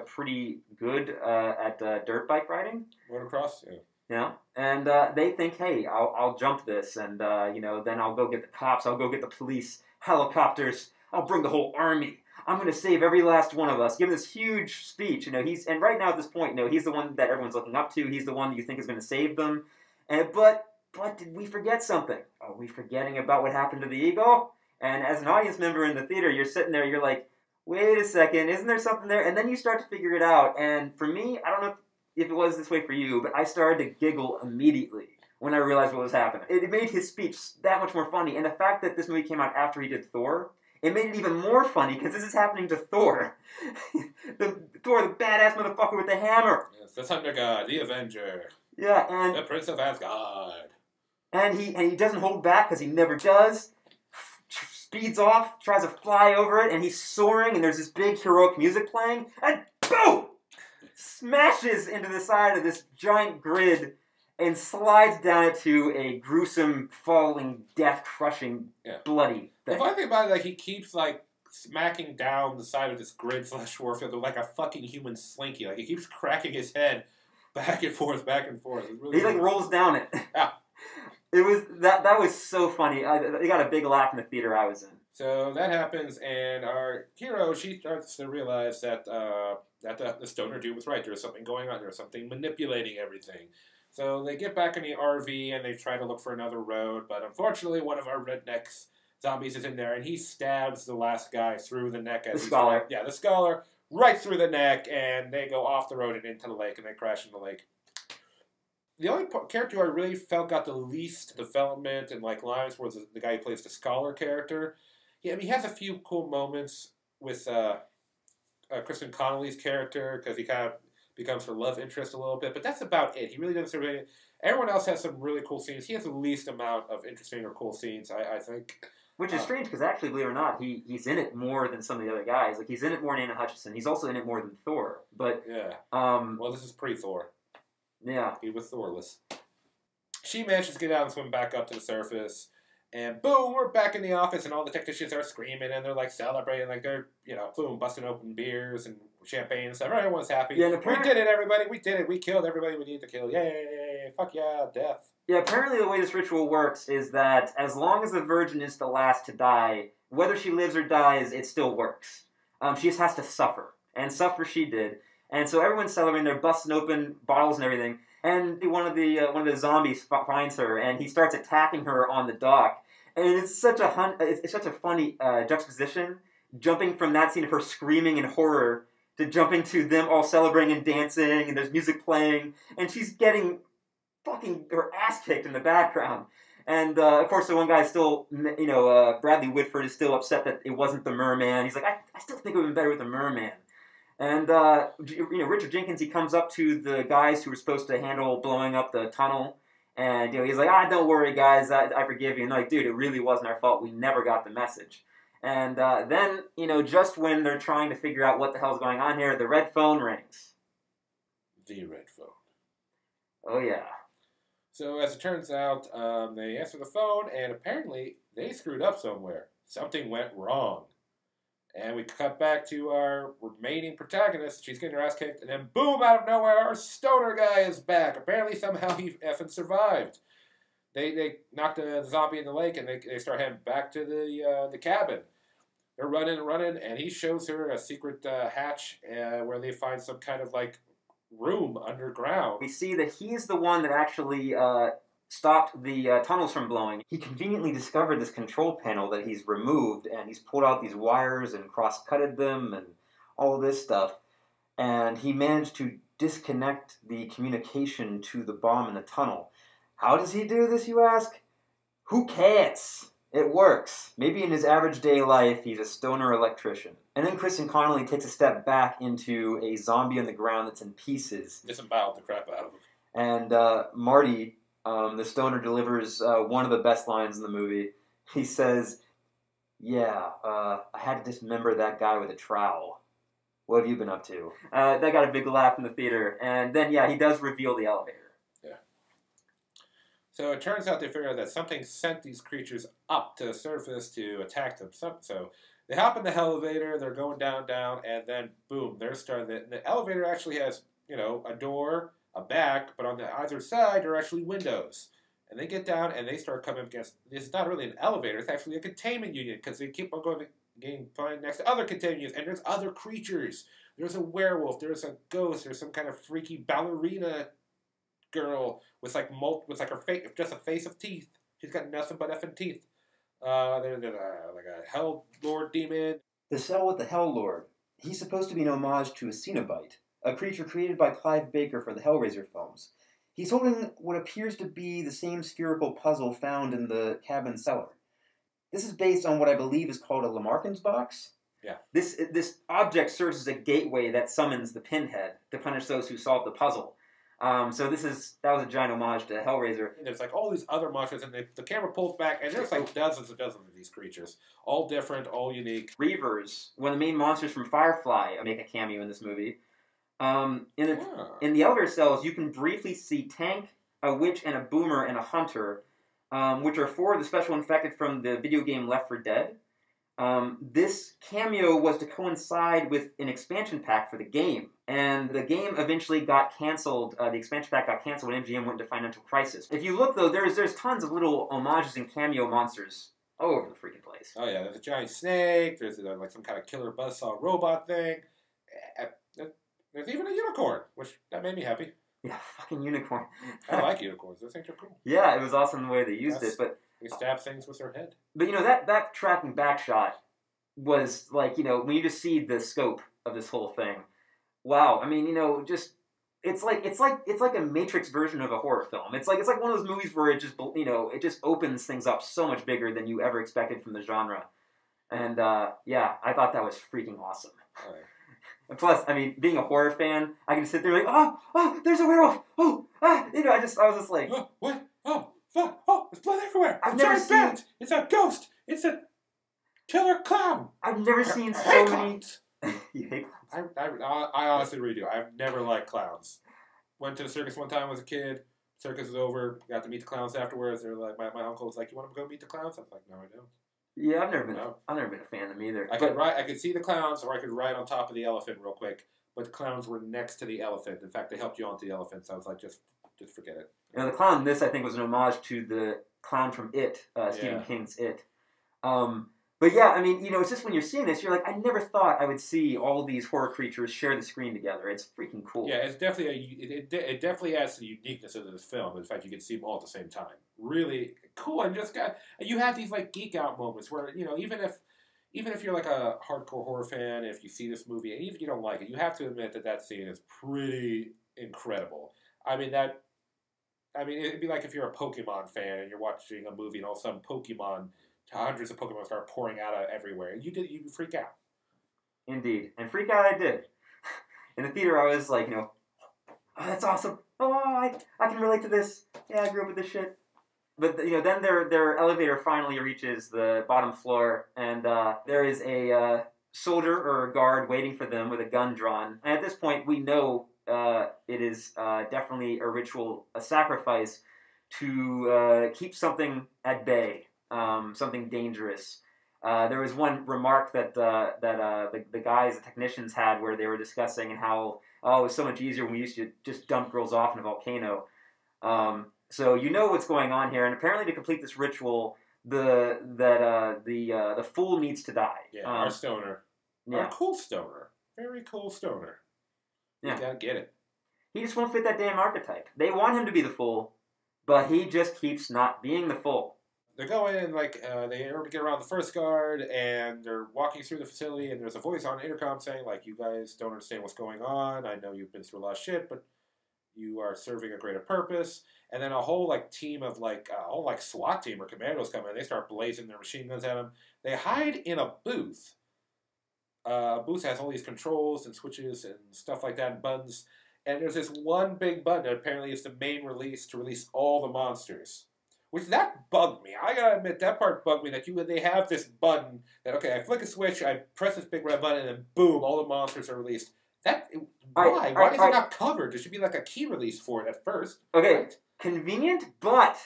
S2: pretty good at dirt bike riding.
S1: Motocross, yeah.
S2: Yeah, and they think, hey, I'll jump this, and then I'll go get the cops, I'll go get the police, helicopters, I'll bring the whole army, I'm going to save every last one of us. Give this huge speech. And right now at this point, he's the one that everyone's looking up to. He's the one that you think is going to save them. But did we forget something? Are we forgetting about what happened to the eagle? And as an audience member in the theater, you're sitting there, you're like, wait a second, isn't there something there? And then you start to figure it out. And for me, I don't know if it was this way for you, but I started to giggle immediately when I realized what was happening. It made his speech that much more funny. And the fact that this movie came out after he did Thor, it made it even more funny because this is happening to Thor. Thor, the badass motherfucker with the hammer.
S1: Yes, the Thunder God, the Avenger.
S2: Yeah, and
S1: the Prince of Asgard.
S2: And he doesn't hold back because he never does. Speeds off, tries to fly over it, and he's soaring, and there's this big heroic music playing, and boom! Smashes into the side of this giant grid and slides down it to a gruesome, falling, death-crushing, bloody thing.
S1: The funny thing about it, like, he keeps, like, smacking down the side of this grid / warfield like a fucking human slinky. Like, he keeps cracking his head back and forth, back and forth.
S2: Really he, like, rolls down it.
S1: Yeah.
S2: It was, that was so funny. They got a big laugh in the theater I was in.
S1: So that happens, and our hero, she starts to realize that the stoner dude was right. There was something going on. There was something manipulating everything. So they get back in the RV, and they try to look for another road, but unfortunately, one of our rednecks zombies is in there, and he stabs the last guy through the neck.
S2: The scholar.
S1: Yeah, the scholar, right through the neck, and they go off the road and into the lake, and they crash in the lake. The only character who I really felt got the least development and like lines was the guy who plays the scholar character. Yeah, I mean, he has a few cool moments with Kristen Connolly's character because he kind of becomes her love interest a little bit, but that's about it. He really doesn't serve anything. Everyone else has some really cool scenes. He has the least amount of interesting or cool scenes, I think.
S2: Which is strange because actually, believe it or not, he's in it more than some of the other guys. Like he's in it more than Anna Hutchison. He's also in it more than Thor. But
S1: yeah. Well, this is pre-Thor.
S2: Yeah.
S1: He was Thorless. She manages to get out and swim back up to the surface. And boom, we're back in the office and all the technicians are screaming and they're like celebrating. Like they're, boom, busting open beers and champagne and stuff. Everyone's happy.
S2: Yeah,
S1: we did it, everybody. We did it. We killed everybody we needed to kill. Yay. Fuck yeah, death.
S2: Yeah, apparently the way this ritual works is that as long as the virgin is the last to die, whether she lives or dies, it still works. She just has to suffer. And suffer she did. And so everyone's celebrating, they're busting open bottles and everything, and one of the zombies finds her, and he starts attacking her on the dock. And it's such a funny juxtaposition, jumping from that scene of her screaming in horror to jumping to them all celebrating and dancing, and there's music playing, and she's getting fucking her ass kicked in the background. And, of course, the one guy is still, Bradley Whitford is still upset that it wasn't the merman. He's like, I still think it would have been better with the merman. And, Richard Jenkins, he comes up to the guys who were supposed to handle blowing up the tunnel. And, he's like, don't worry, guys, I forgive you. And they're like, dude, it really wasn't our fault. We never got the message. And then, just when they're trying to figure out what the hell's going on here, the red phone rings.
S1: The red phone.
S2: Oh, yeah.
S1: So, as it turns out, they answer the phone, and apparently they screwed up somewhere. Something went wrong. And we cut back to our remaining protagonist. She's getting her ass kicked. And then, boom, out of nowhere, our stoner guy is back. Apparently, somehow, he effing survived. They knocked the zombie in the lake, and they start heading back to the cabin. They're running, and he shows her a secret hatch where they find some kind of, room underground.
S2: We see that he's the one that actually stopped the tunnels from blowing. He conveniently discovered this control panel that he's removed, and he's pulled out these wires and cross-cutted them and all this stuff. And he managed to disconnect the communication to the bomb in the tunnel. How does he do this, you ask? Who cares? It works. Maybe in his average day life, he's a stoner electrician. And then Kristen Connolly takes a step back into a zombie on the ground that's in pieces.
S1: Disemboweled the crap out of him.
S2: And Marty, the stoner, delivers one of the best lines in the movie. He says, I had to dismember that guy with a trowel. What have you been up to? That got a big laugh in the theater. And then, he does reveal the elevator.
S1: Yeah. So it turns out they figured out that something sent these creatures up to the surface to attack them. So they hop in the elevator, they're going down, and then, boom, they're starting. The elevator actually has, a door, a back, but on the either side are actually windows. And they get down and they start coming up against, it's not really an elevator, it's actually a containment unit because they keep on going getting fine next to other containers, and there's other creatures. There's a werewolf. There's a ghost. There's some kind of freaky ballerina girl with like her face, just a face of teeth. She's got nothing but effing teeth. There's like a Hell Lord demon.
S3: The Cell with the Hell Lord. He's supposed to be an homage to a Cenobite, a creature created by Clive Baker for the Hellraiser films. He's holding what appears to be the same spherical puzzle found in the cabin cellar. This is based on what I believe is called a Lamarckin's box.
S1: Yeah.
S2: This object serves as a gateway that summons the Pinhead to punish those who solve the puzzle. So that was a giant homage to Hellraiser.
S1: There's like all these other monsters, and the camera pulls back, and there's like dozens and dozens of these creatures, all different, all unique.
S2: Reavers, one of the main monsters from Firefly, make a cameo in this movie. In the elevator cells, you can briefly see Tank, a witch, and a boomer and a hunter, which are four of the special infected from the video game Left 4 Dead. This cameo was to coincide with an expansion pack for the game, and the game eventually got canceled. The expansion pack got canceled when MGM went into financial crisis. If you look, though, there's tons of little homages and cameo monsters all over the freaking place.
S1: Oh yeah, there's a giant snake. There's like some kind of killer buzzsaw robot thing. There's even a unicorn, which that made me happy.
S2: Yeah, fucking unicorn.
S1: I like unicorns. Those things are cool.
S2: Yeah, it was awesome the way they used it, but
S1: they stab things with their head.
S2: But that tracking back shot was like, when you just see the scope of this whole thing. Wow, I mean, just it's like a Matrix version of a horror film. It's like one of those movies where it just it just opens things up so much bigger than you ever expected from the genre. And yeah, I thought that was freaking awesome.
S1: Right.
S2: And plus, I mean, being a horror fan, I can sit there like, oh, there's a werewolf. Oh, I was just like,
S1: oh, what? Oh, fuck! Oh, there's blood everywhere.
S2: I've never seen.
S1: Bat. It's a ghost. It's a killer clown.
S2: I've never seen so many.
S1: You hate clowns? I honestly really do. I've never liked clowns. Went to the circus one time as a kid. Circus was over. Got to meet the clowns afterwards. They were like, my uncle was like, "You want to go meet the clowns?" I was like, "No, I don't."
S2: Yeah, I've never been a fan of them either.
S1: I could see the clowns, or I could ride on top of the elephant real quick. But the clowns were next to the elephant. In fact, they helped you onto the elephant. So I was like, just forget it.
S2: The clown in this, I think, was an homage to the clown from It, Stephen King's It. But yeah, I mean, it's just when you're seeing this, you're like, I never thought I would see all of these horror creatures share the screen together. It's freaking cool.
S1: Yeah, it's definitely it definitely adds to the uniqueness of this film. In fact, you can see them all at the same time. Really cool, and you have these like geek out moments where even if you're like a hardcore horror fan, if you see this movie and even if you don't like it, you have to admit that scene is pretty incredible. I mean, it'd be like if you're a Pokemon fan and you're watching a movie and all of a sudden hundreds of Pokemon start pouring out of everywhere. You freak out.
S2: Indeed. And freak out I did. In the theater, I was like, oh, that's awesome. Oh, I can relate to this. Yeah, I grew up with this shit. But, then their elevator finally reaches the bottom floor, and there is a soldier or a guard waiting for them with a gun drawn. And at this point, we know it is definitely a ritual, a sacrifice to keep something at bay. Something dangerous. There was one remark that the guys, the technicians had where they were discussing and how it was so much easier when we used to just dump girls off in a volcano. So what's going on here, and apparently to complete this ritual, the fool needs to die.
S1: Yeah, our stoner.
S2: Yeah.
S1: Our cool stoner. Very cool stoner.
S2: Yeah.
S1: You gotta get it.
S2: He just won't fit that damn archetype. They want him to be the fool, but he just keeps not being the fool.
S1: They're going and they get around the first guard and they're walking through the facility and there's a voice on intercom saying like, you guys don't understand what's going on. I know you've been through a lot of shit, but you are serving a greater purpose. And then a whole team of SWAT team or commandos come in. They start blazing their machine guns at them. They hide in a booth. Booth has all these controls and switches and stuff like that and buttons. And there's this one big button that apparently is the main release to release all the monsters. Which that bugged me. I gotta admit, that part bugged me that they have this button that, okay, I flick a switch, I press this big red button, and then boom, all the monsters are released. Why? Why is it not covered? There should be a key release for it at first.
S2: Okay,
S1: right?
S2: Convenient, but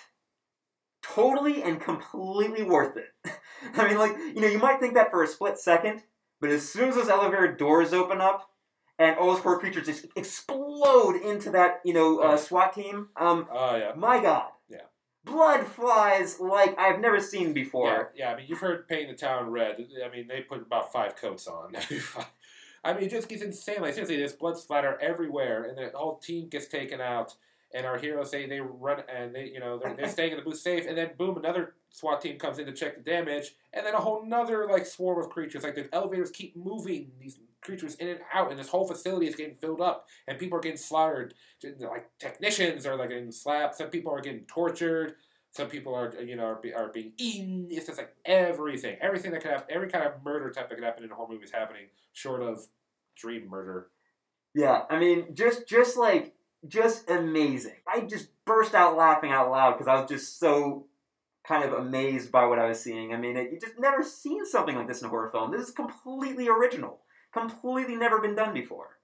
S2: totally and completely worth it. I mean, you might think that for a split second, but as soon as those elevator doors open up, and all those horror creatures just explode into that, SWAT team,
S1: Oh, yeah.
S2: my God.
S1: Yeah.
S2: Blood flies like I've never seen before.
S1: Yeah, I mean, you've heard paint the town red. I mean, they put about 5 coats on. I mean, it just gets insane. Like, seriously, there's blood splatter everywhere, and the whole team gets taken out, and our heroes say they run, and they're staying in the booth safe, and then boom, another SWAT team comes in to check the damage, and then a whole nother, like, swarm of creatures. Like, the elevators keep moving these creatures in and out, and this whole facility is getting filled up, and people are getting slaughtered. Like, technicians are, like, getting slapped. Some people are getting tortured. Some people are being eaten. It's just like everything that could happen, every kind of murder type that could happen in a horror movie is happening, short of dream murder.
S2: Yeah, I mean, just amazing. I just burst out laughing out loud because I was just so kind of amazed by what I was seeing. I mean, you just never seen something like this in a horror film. This is completely original, completely never been done before.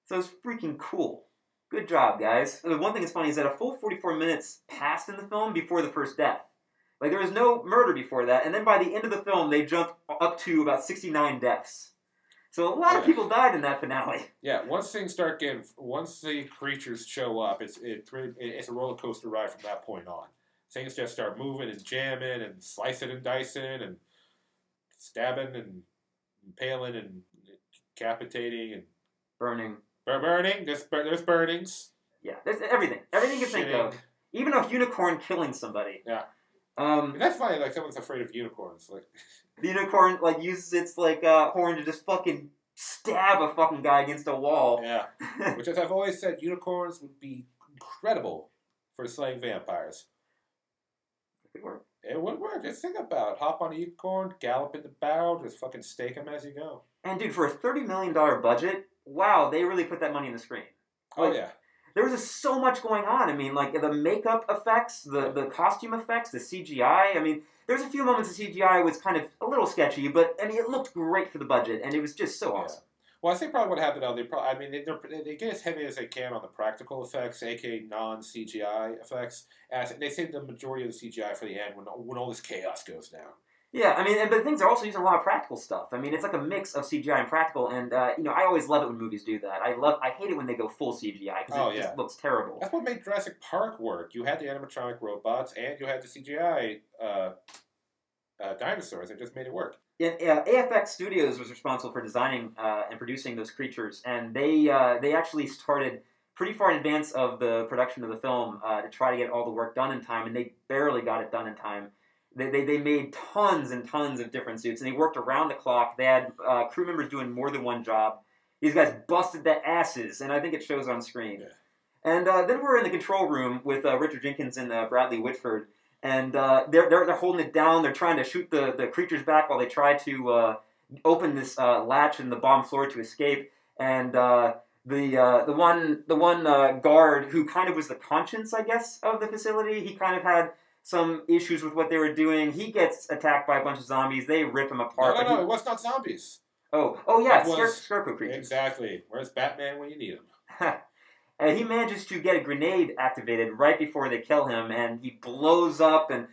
S2: So it's freaking cool. Good job, guys. The one thing that's funny is that a full 44 minutes passed in the film before the first death. Like, there was no murder before that, and then by the end of the film, they jumped up to about 69 deaths. So a lot of people died in that finale.
S1: Yeah, once the creatures show up, it's a roller coaster ride from that point on. Things just start moving and jamming and slicing and dicing and stabbing and impaling and decapitating and
S2: burning.
S1: Burning. There's burnings.
S2: Yeah, there's everything. Everything you think of. Even a unicorn killing somebody.
S1: Yeah. That's funny. Like, someone's afraid of unicorns. Like,
S2: the unicorn uses its horn to just fucking stab a fucking guy against a wall.
S1: Yeah. Which, as I've always said, unicorns would be incredible for slaying vampires.
S2: It would work.
S1: It would work. Just think about it. Hop on a unicorn, gallop in the barrel, just fucking stake them as you go.
S2: And dude, for a $30 million budget, wow, they really put that money in the screen.
S1: Oh yeah.
S2: There was just so much going on. I mean, like, the makeup effects, the costume effects, the CGI. I mean, there's a few moments the CGI was kind of a little sketchy, but, I mean, it looked great for the budget, and it was just so awesome.
S1: Well, I think probably what happened, though, they get as heavy as they can on the practical effects, aka non-CGI effects. And they save the majority of the CGI for the end when all this chaos goes down.
S2: Yeah, I mean, but things are also using a lot of practical stuff. I mean, it's like a mix of CGI and practical, and I always love it when movies do that. I hate it when they go full CGI because it just looks terrible.
S1: That's what made Jurassic Park work. You had the animatronic robots and you had the CGI dinosaurs. It just made it work.
S2: AFX Studios was responsible for designing and producing those creatures, and they actually started pretty far in advance of the production of the film to try to get all the work done in time, and they barely got it done in time. They made tons and tons of different suits, and they worked around the clock. They had crew members doing more than one job. These guys busted their asses, and I think it shows on screen. Yeah. And then we're in the control room with Richard Jenkins and Bradley Whitford, and they're holding it down. They're trying to shoot the creatures back while they try to open this latch in the bottom floor to escape. And the one guard who kind of was the conscience, I guess, of the facility, he kind of had some issues with what they were doing. He gets attacked by a bunch of zombies. They rip him apart.
S1: No, it was not zombies.
S2: Oh yeah, scarecrow creatures.
S1: Exactly. Where's Batman when you need him?
S2: And he manages to get a grenade activated right before they kill him, and he blows up, and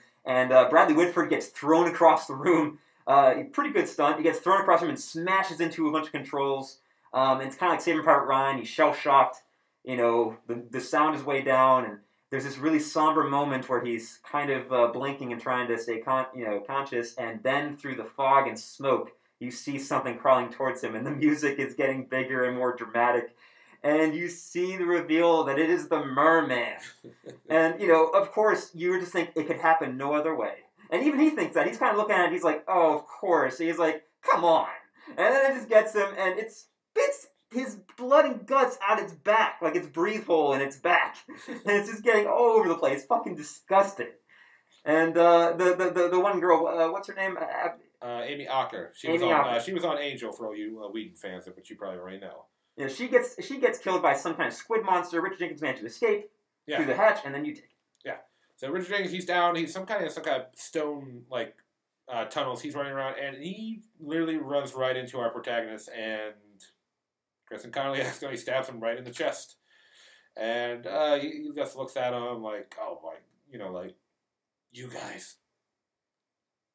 S2: Bradley Whitford gets thrown across the room. Pretty good stunt. He gets thrown across the room and smashes into a bunch of controls. It's kind of like Saving Private Ryan. He's shell-shocked. The sound is way down, and there's this really somber moment where he's kind of blinking and trying to stay conscious, and then through the fog and smoke, you see something crawling towards him, and the music is getting bigger and more dramatic, and you see the reveal that it is the merman. And, of course, you just think it could happen no other way. And even he thinks that. He's kind of looking at it, he's like, oh, of course. He's like, come on. And then it just gets him, and it spits his blood and guts out its back, like its breathe hole in its back. And it's just getting all over the place. Fucking disgusting. And the one girl, what's her name?
S1: Amy Acker. She was on Angel for all you Whedon fans, which you probably already know.
S2: Yeah, she gets killed by some kind of squid monster. Richard Jenkins manages to escape through the hatch, and then you take it. Yeah.
S1: So Richard Jenkins, he's down. He's some kind of stone tunnels. He's running around, and he literally runs right into our protagonist, and Kristen Connolly accidentally stabs him right in the chest. And he just looks at him like, oh my, you guys,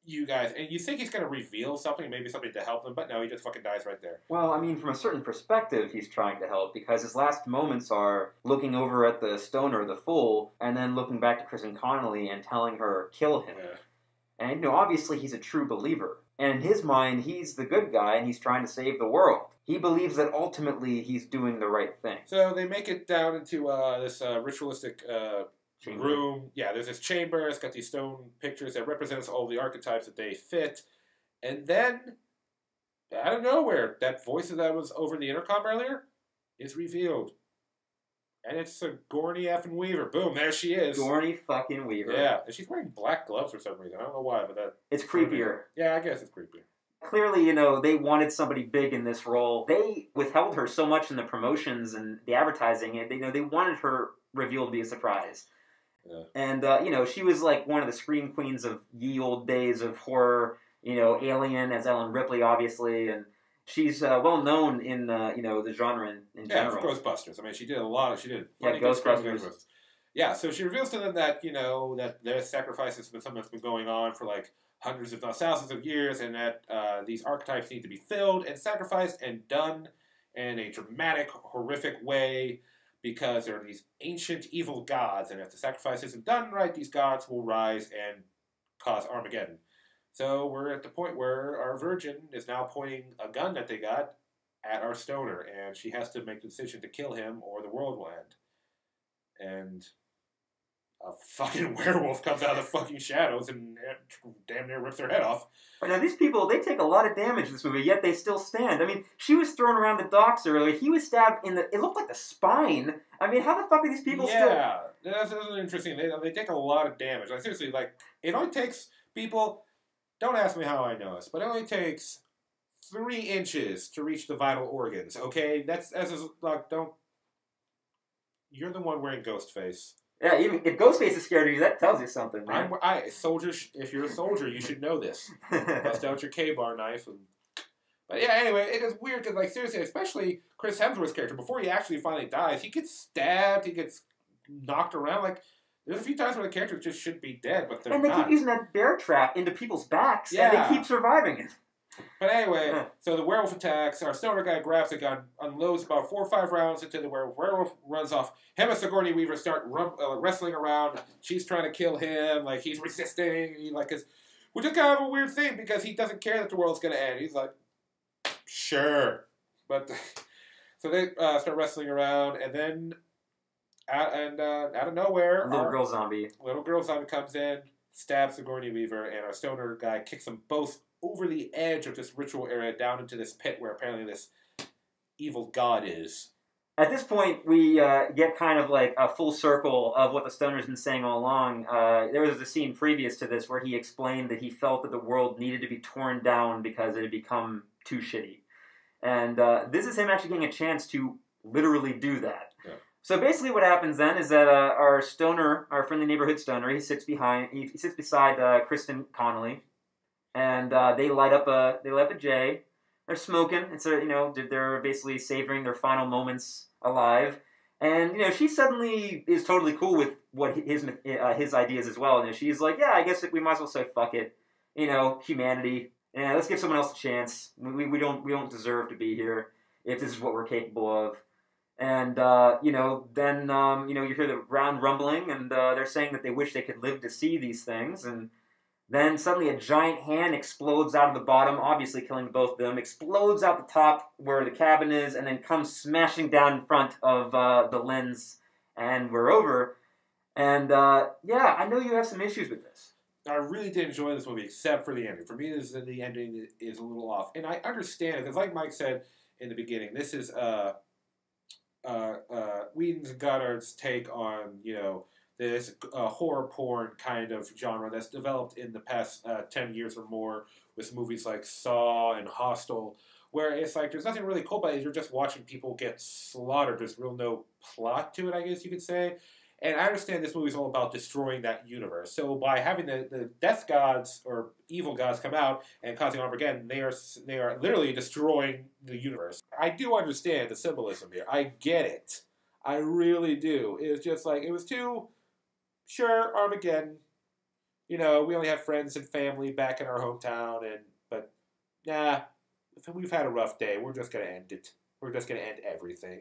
S1: you guys, and you think he's going to reveal something, maybe something to help them, but no, he just fucking dies right there.
S2: Well, I mean, from a certain perspective, he's trying to help, because his last moments are looking over at the stoner, the fool, and then looking back to Kristen Connolly and telling her, kill him.
S1: Yeah.
S2: And, obviously he's a true believer. And in his mind, he's the good guy, and he's trying to save the world. He believes that ultimately he's doing the right thing.
S1: So they make it down into this ritualistic
S2: Chamber.
S1: room. Yeah, there's this chamber. It's got these stone pictures that represents all the archetypes that they fit. And then, out of nowhere, that voice that was over the intercom earlier is revealed. And it's Sigourney effing Weaver. Boom, there she is.
S2: Sigourney fucking Weaver.
S1: Yeah, and she's wearing black gloves for some reason. I don't know why, but that...
S2: It's creepier.
S1: Yeah, I guess it's creepier.
S2: Clearly, they wanted somebody big in this role. They withheld her so much in the promotions and the advertising, and they wanted her reveal to be a surprise.
S1: Yeah.
S2: And, she was like one of the scream queens of ye old days of horror, Alien as Ellen Ripley, obviously, and she's well known in, the genre in general.
S1: Yeah, Ghostbusters. I mean, she did
S2: Ghostbusters.
S1: Yeah, so she reveals to them that, that their sacrifices have been something that's been going on for, like, hundreds if not thousands of years, and that these archetypes need to be filled and sacrificed and done in a dramatic, horrific way, because there are these ancient evil gods, and if the sacrifice isn't done right, these gods will rise and cause Armageddon. So we're at the point where our virgin is now pointing a gun that they got at our stoner, and she has to make the decision to kill him or the world will end. And a fucking werewolf comes out of the fucking shadows and damn near rips their head off.
S2: Now, these people, they take a lot of damage in this movie, yet they still stand. I mean, she was thrown around the docks earlier. He was stabbed in it looked like the spine. I mean, how the fuck are these people still...
S1: Yeah, that's interesting. They take a lot of damage. Like, seriously, it only takes people... Don't ask me how I know this, but it only takes 3 inches to reach the vital organs, okay? Don't... You're the one wearing ghost face.
S2: Yeah, even if Ghostface is scared of you, that tells you something, man.
S1: Soldiers, if you're a soldier, you should know this. Bust out your K-bar knife. But yeah, anyway, it is weird because, seriously, especially Chris Hemsworth's character, before he actually finally dies, he gets stabbed, he gets knocked around. There's a few times where the characters just should be dead, but they're not.
S2: And they keep using that bear trap into people's backs, and they keep surviving it.
S1: But anyway, so the werewolf attacks. Our stoner guy grabs a gun, unloads about 4 or 5 rounds into the werewolf. Werewolf runs off. Him and Sigourney Weaver start wrestling around. She's trying to kill him. He's resisting. Which is kind of a weird thing because he doesn't care that the world's going to end. He's like, sure. But so they start wrestling around, and then out of nowhere,
S2: Little girl zombie
S1: comes in, stabs Sigourney Weaver, and our stoner guy kicks them both over the edge of this ritual area down into this pit where apparently this evil god is.
S2: At this point, we get kind of like a full circle of what the stoner's been saying all along. There was a scene previous to this where he explained that he felt that the world needed to be torn down because it had become too shitty. And this is him actually getting a chance to literally do that.
S1: Yeah.
S2: So basically what happens then is that our stoner, our friendly neighborhood stoner, he sits beside Kristen Connolly. And they light up a J. They're smoking. They're basically savoring their final moments alive. And she suddenly is totally cool with what his ideas as well. And she's like, yeah, I guess we might as well say fuck it. Humanity. Yeah, let's give someone else a chance. We don't deserve to be here if this is what we're capable of. And then you hear the ground rumbling, and they're saying that they wish they could live to see these things. And then suddenly a giant hand explodes out of the bottom, obviously killing both of them, explodes out the top where the cabin is, and then comes smashing down in front of the lens, and we're over. And, I know you have some issues with this.
S1: I really did enjoy this movie, except for the ending. For me, the ending is a little off. And I understand it, because like Mike said in the beginning, this is Whedon's and Goddard's take on, this horror porn kind of genre that's developed in the past 10 years or more with movies like Saw and Hostel, where it's there's nothing really cool about it. You're just watching people get slaughtered. There's no plot to it, I guess you could say. And I understand this movie is all about destroying that universe. So by having the death gods or evil gods come out and causing Armageddon, they are literally destroying the universe. I do understand the symbolism here. I get it. I really do. It's just it was too... Sure, Armageddon. we only have friends and family back in our hometown, but nah, we've had a rough day. We're just gonna end it. We're just gonna end everything.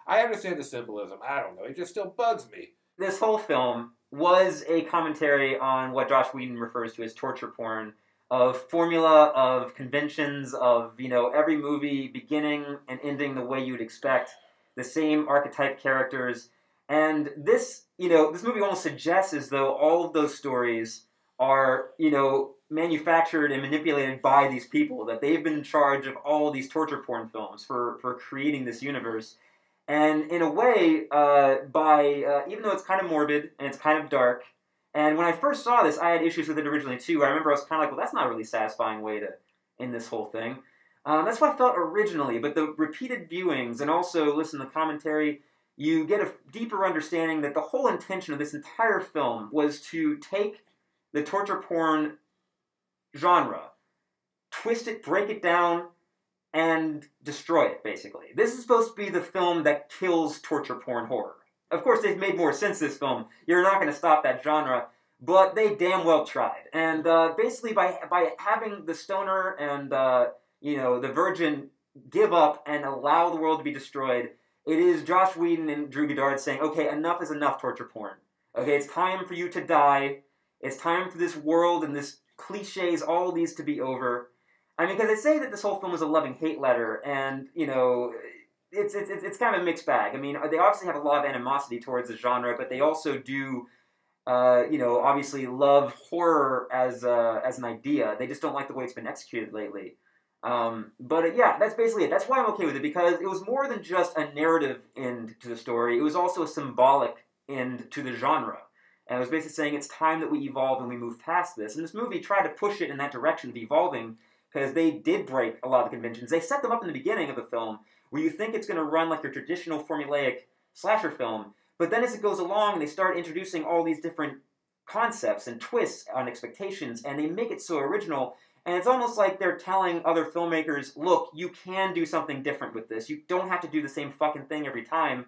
S1: I understand the symbolism. I don't know. It just still bugs me.
S2: This whole film was a commentary on what Joss Whedon refers to as torture porn, of formula, of conventions, of, every movie beginning and ending the way you'd expect, the same archetype characters. And this movie almost suggests as though all of those stories are, manufactured and manipulated by these people, that they've been in charge of all these torture porn films for creating this universe. And in a way, even though it's kind of morbid and it's kind of dark, and when I first saw this, I had issues with it originally too. I remember I was kind of like, well, that's not a really satisfying way to end this whole thing. That's what I felt originally, but the repeated viewings and also listen to the commentary, you get a deeper understanding that the whole intention of this entire film was to take the torture porn genre, twist it, break it down, and destroy it, basically. This is supposed to be the film that kills torture porn horror. Of course, they've made more since this film. You're not going to stop that genre, but they damn well tried. And basically, by having the stoner and the virgin give up and allow the world to be destroyed, it is Joss Whedon and Drew Goddard saying, okay, enough is enough, torture porn. Okay, it's time for you to die. It's time for this world and this cliches, all of these to be over. I mean, because they say that this whole film is a loving-hate letter, and, it's kind of a mixed bag. I mean, they obviously have a lot of animosity towards the genre, but they also do, obviously love horror as an idea. They just don't like the way it's been executed lately. Yeah, that's basically it. That's why I'm okay with it, because it was more than just a narrative end to the story. It was also a symbolic end to the genre. And it was basically saying it's time that we evolve and we move past this. And this movie tried to push it in that direction of evolving, because they did break a lot of conventions. They set them up in the beginning of the film where you think it's going to run like your traditional formulaic slasher film, but then as it goes along, they start introducing all these different concepts and twists on expectations, and they make it so original, and it's almost like they're telling other filmmakers, look, you can do something different with this. You don't have to do the same fucking thing every time.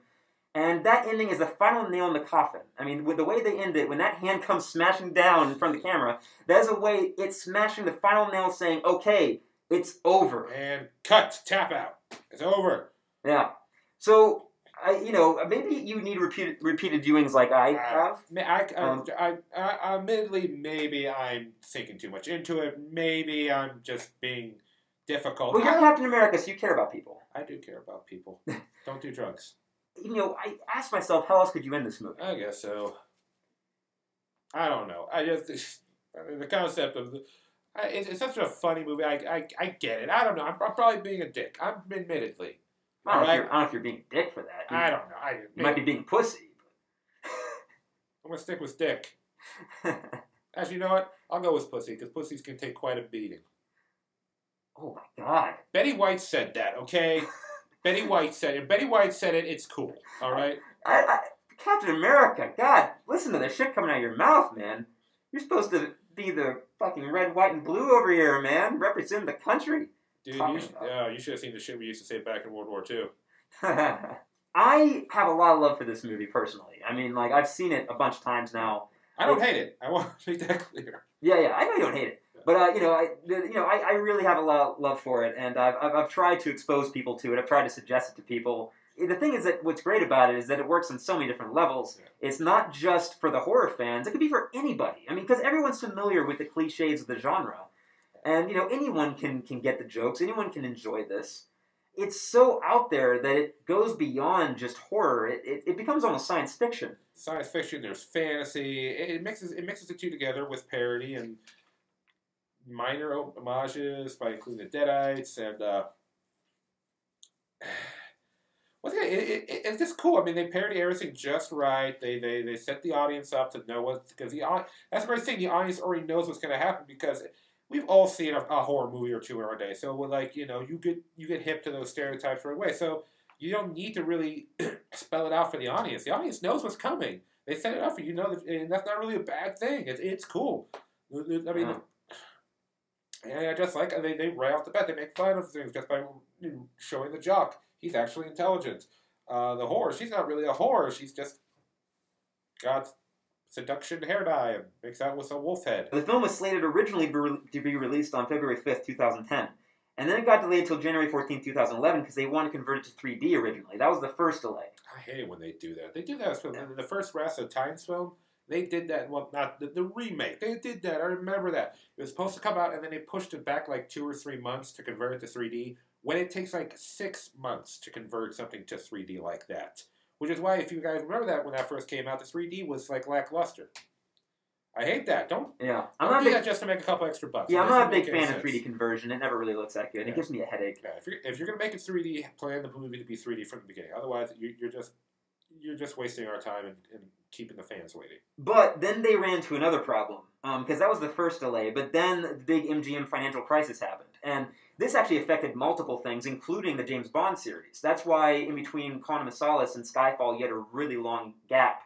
S2: And that ending is the final nail in the coffin. I mean, with the way they end it, when that hand comes smashing down in front of the camera, that is a way it's smashing the final nail saying, okay, it's over.
S1: And cut, tap out. It's over.
S2: Yeah. So, maybe you need repeated viewings like I have.
S1: Admittedly, maybe I'm thinking too much into it. Maybe I'm just being difficult.
S2: Well, you're Captain America, so you care about people.
S1: I do care about people. Don't do drugs.
S2: I asked myself, how else could you end this movie?
S1: I guess so. I don't know. The concept of it's such a funny movie. I get it. I don't know. I'm probably being a dick. I'm admittedly.
S2: I don't know if you're being a dick for that.
S1: I don't know.
S2: You might be being a pussy.
S1: I'm gonna stick with dick. Actually, you know what? I'll go with pussy, because pussies can take quite a beating.
S2: Oh my God.
S1: Betty White said that. Okay. Betty White said it. Betty White said it. It's cool. All right.
S2: Captain America. God, listen to the shit coming out of your mouth, man. You're supposed to be the fucking red, white, and blue over here, man. Represent the country.
S1: Dude, you should have seen the shit we used to say back in World War II.
S2: I have a lot of love for this movie personally. I mean, like, I've seen it a bunch of times now.
S1: I don't hate it. I want to make that clear.
S2: Yeah. I know you don't hate it. But I really have a lot of love for it, and I've tried to expose people to it. I've tried to suggest it to people. The thing is that what's great about it is that it works on so many different levels. Yeah. It's not just for the horror fans; it could be for anybody. I mean, because everyone's familiar with the cliches of the genre, and anyone can get the jokes. Anyone can enjoy this. It's so out there that it goes beyond just horror. It becomes almost science fiction.
S1: Science fiction. There's fantasy. It mixes the two together with parody and minor homages by including the Deadites and it's just cool. I mean, they parody everything just right. They set the audience up to know what, because that's the great thing. The audience already knows what's going to happen, because we've all seen a horror movie or two in our day. So we're like, you get hip to those stereotypes right away. So you don't need to really spell it out for the audience. The audience knows what's coming. They set it up for you. And that's not really a bad thing. It's cool. I mean. And I just like they right off the bat, they make fun of things just by showing the jock. He's actually intelligent. The whore, she's not really a whore. She's just got seduction hair dye and makes out with a wolf head.
S2: The film was slated originally to be released on February 5th, 2010. And then it got delayed until January 14th, 2011 because they wanted to convert it to 3D originally. That was the first delay.
S1: I hate it when they do that. They do that with the first Wrath of Times film. They did that, well, not the remake. They did that. I remember that. It was supposed to come out, and then they pushed it back like 2 or 3 months to convert it to 3D, when it takes like 6 months to convert something to 3D like that. Which is why, if you guys remember that when that first came out, the 3D was like lackluster. I hate that. Don't do that just to make a couple extra bucks.
S2: Yeah, I'm not a big fan of 3D conversion. It never really looks that good. Yeah. It gives me a headache.
S1: Yeah, if you're going to make it 3D, plan the movie to be 3D from the beginning. Otherwise, you're just wasting our time and keeping the fans waiting.
S2: But then they ran into another problem, because that was the first delay, but then the big MGM financial crisis happened. And this actually affected multiple things, including the James Bond series. That's why in between Quantum of Solace and Skyfall, you had a really long gap,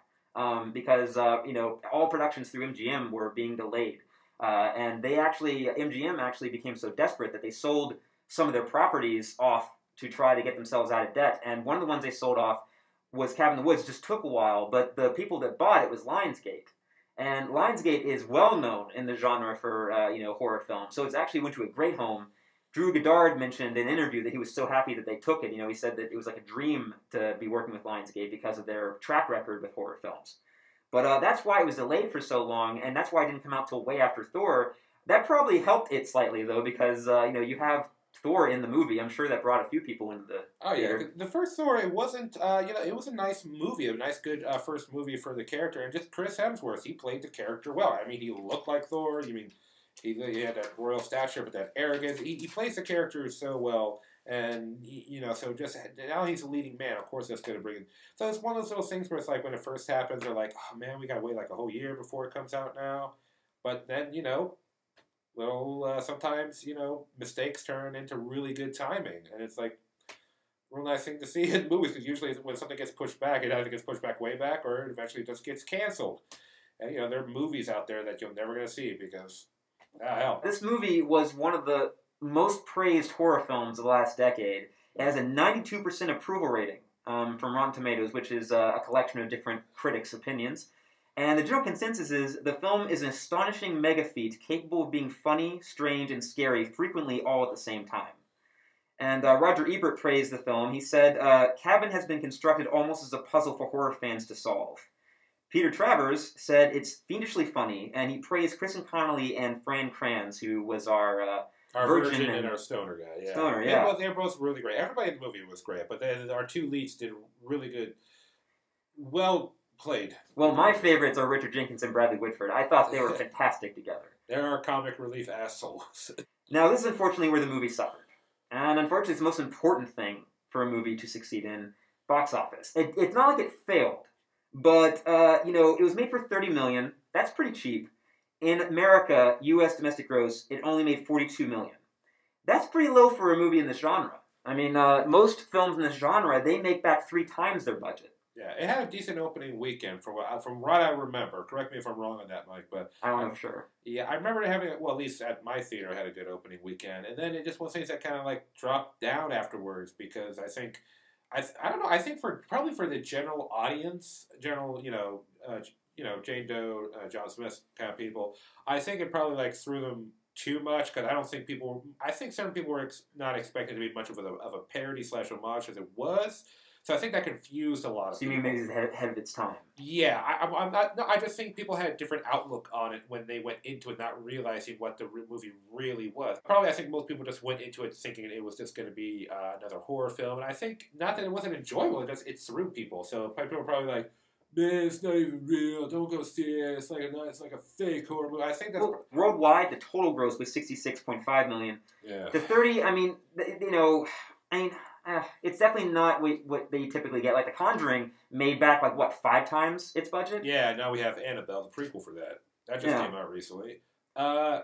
S2: because all productions through MGM were being delayed. And MGM actually became so desperate that they sold some of their properties off to try to get themselves out of debt. And one of the ones they sold off was Cabin in the Woods. It just took a while, but the people that bought it was Lionsgate. And Lionsgate is well known in the genre for horror films, so it actually went to a great home. Drew Goddard mentioned in an interview that he was so happy that they took it. He said that it was like a dream to be working with Lionsgate because of their track record with horror films. But that's why it was delayed for so long, and that's why it didn't come out till way after Thor. That probably helped it slightly, though, because you have Thor in the movie. I'm sure that brought a few people into the theater.
S1: The first Thor, it wasn't, it was a nice movie, a nice, good first movie for the character, and just Chris Hemsworth, he played the character well. I mean, he looked like Thor. He had that royal stature, but that arrogance. He plays the character so well, and so just now he's a leading man. Of course, that's going to bring him. So it's one of those little things where it's like when it first happens, they're like, oh man, we got to wait like a whole year before it comes out now. But then sometimes mistakes turn into really good timing, and it's like a real nice thing to see in movies, because usually when something gets pushed back, it either gets pushed back way back or it eventually just gets canceled. And there are movies out there that you're never going to see because hell.
S2: This movie was one of the most praised horror films of the last decade. It has a 92% approval rating from Rotten Tomatoes, which is a collection of different critics' opinions. And the general consensus is the film is an astonishing mega feat capable of being funny, strange, and scary frequently all at the same time. And Roger Ebert praised the film. He said, Cabin has been constructed almost as a puzzle for horror fans to solve. Peter Travers said it's fiendishly funny, and he praised Kristen Connolly and Fran Kranz, who was our virgin and
S1: our stoner guy. Yeah.
S2: Stoner, yeah.
S1: They were both really great. Everybody in the movie was great, but our two leads did really good. Well played.
S2: Well, my favorites are Richard Jenkins and Bradley Whitford. I thought they were fantastic together.
S1: They're our comic relief assholes.
S2: Now, this is unfortunately where the movie suffered. And unfortunately, it's the most important thing for a movie to succeed in box office. It's not like it failed, but, it was made for $30 million. That's pretty cheap. In America, U.S. domestic gross, it only made $42 million. That's pretty low for a movie in this genre. I mean, most films in this genre, they make back 3 times their budget.
S1: Yeah, it had a decent opening weekend from what I remember. Correct me if I'm wrong on that, Mike, but
S2: I don't know for sure.
S1: Yeah, I remember having at least at my theater, had a good opening weekend, and then it just was things that kind of like dropped down afterwards because I think I don't know. I think probably for the general audience, Jane Doe, John Smith kind of people, I think it probably like threw them too much because I think certain people were not expecting to be much of a parody / homage as it was. So I think that confused a lot of people.
S2: So you mean maybe it's ahead of its time?
S1: Yeah, I'm not. No, I just think people had a different outlook on it when they went into it, not realizing what the movie really was. Probably, I think most people just went into it thinking it was just going to be another horror film, and I think not that it wasn't enjoyable, it threw people. So people were probably like, "Man, it's not even real. Don't go see it. It's like a fake horror movie." I think that's
S2: worldwide. The total gross was $66.5 million.
S1: Yeah.
S2: The 30. I mean, it's definitely not what they typically get. Like The Conjuring made back 5 times its budget?
S1: Yeah, now we have Annabelle, the prequel for that. That just came out recently. I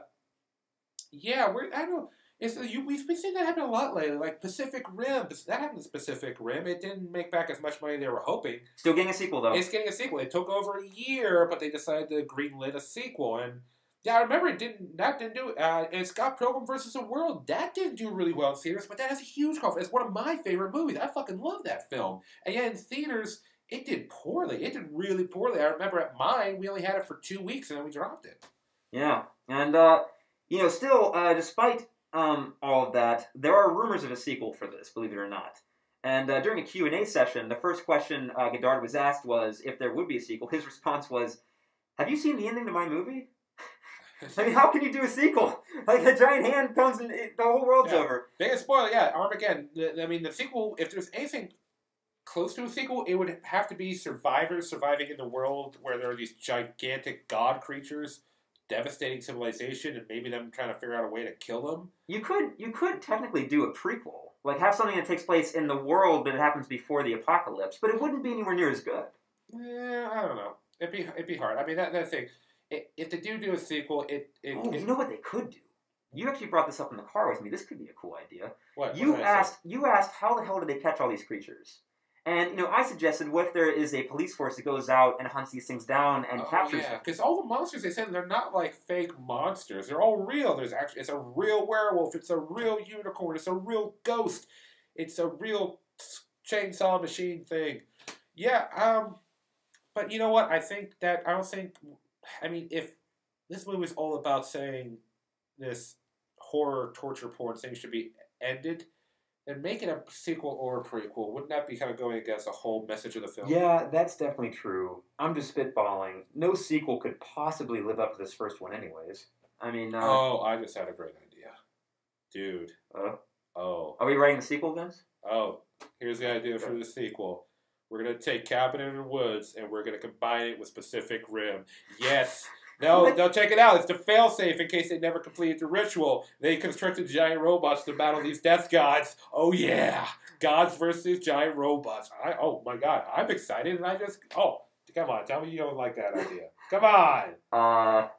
S1: don't know. We've been seeing that happen a lot lately. Like Pacific Rim, that happened to Pacific Rim. It didn't make back as much money as they were hoping.
S2: Still getting a sequel though.
S1: It's getting a sequel. It took over a year, but they decided to greenlit a sequel. And yeah, I remember that didn't do it. And Scott Pilgrim vs. the World, that didn't do really well in theaters, but that has a huge call. It's one of my favorite movies. I fucking love that film. And yeah, in theaters, it did poorly. It did really poorly. I remember at mine, we only had it for 2 weeks and then we dropped it.
S2: Yeah, and still, despite all of that, there are rumors of a sequel for this, believe it or not. And during a Q&A session, the first question Godard was asked was if there would be a sequel. His response was, "Have you seen the ending to my movie? I mean, how can you do a sequel? Like, a giant hand comes and the whole world's over."
S1: Biggest spoiler, Armageddon. I mean, the sequel, if there's anything close to a sequel, it would have to be survivors surviving in the world where there are these gigantic god creatures devastating civilization and maybe them trying to figure out a way to kill them.
S2: You could technically do a prequel. Like, have something that takes place in the world but it happens before the apocalypse, but it wouldn't be anywhere near as good.
S1: Yeah, I don't know. It'd be hard. I mean, that thing. If they do a sequel,
S2: you know what they could do? You actually brought this up in the car with me. This could be a cool idea.
S1: What?
S2: You asked how the hell did they catch all these creatures? And, I suggested, what if there is a police force that goes out and hunts these things down and captures them?
S1: Because all the monsters, they said, they're not like fake monsters. They're all real. It's a real werewolf. It's a real unicorn. It's a real ghost. It's a real chainsaw machine thing. Yeah, but you know what? I mean, if this movie is all about saying this horror, torture porn thing should be ended, then making a sequel or a prequel, wouldn't that be kind of going against the whole message of the film?
S3: Yeah, that's definitely true. I'm just spitballing. No sequel could possibly live up to this first one anyways.
S2: I mean...
S1: I just had a great idea. Dude.
S2: Are we writing the sequel, Vince?
S1: Here's the idea for the sequel. We're going to take Cabin in the Woods and we're going to combine it with Pacific Rim. Yes! No, check it out. It's the failsafe in case they never completed the ritual. They constructed giant robots to battle these death gods. Oh, yeah. Gods versus giant robots. Oh, my God. I'm excited, and come on. Tell me you don't like that idea. Come on.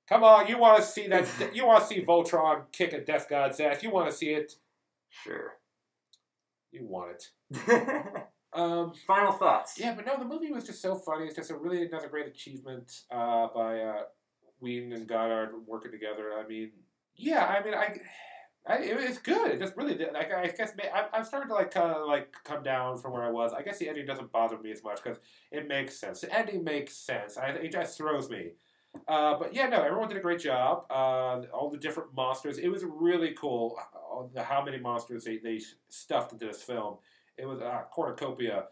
S1: Come on. You want to see that? You want to see Voltron kick a death god's ass. You want to see it?
S2: Sure.
S1: You want it.
S2: Final thoughts.
S1: Yeah, but no, the movie was just so funny. It's just another great achievement by Whedon and Goddard working together. I mean, it was good. It just really did. Like, I guess I'm starting to kind of come down from where I was. I guess the ending doesn't bother me as much because it makes sense. The ending makes sense. It just throws me. But yeah, no, everyone did a great job. All the different monsters. It was really cool how many monsters they stuffed into this film. It was a cornucopia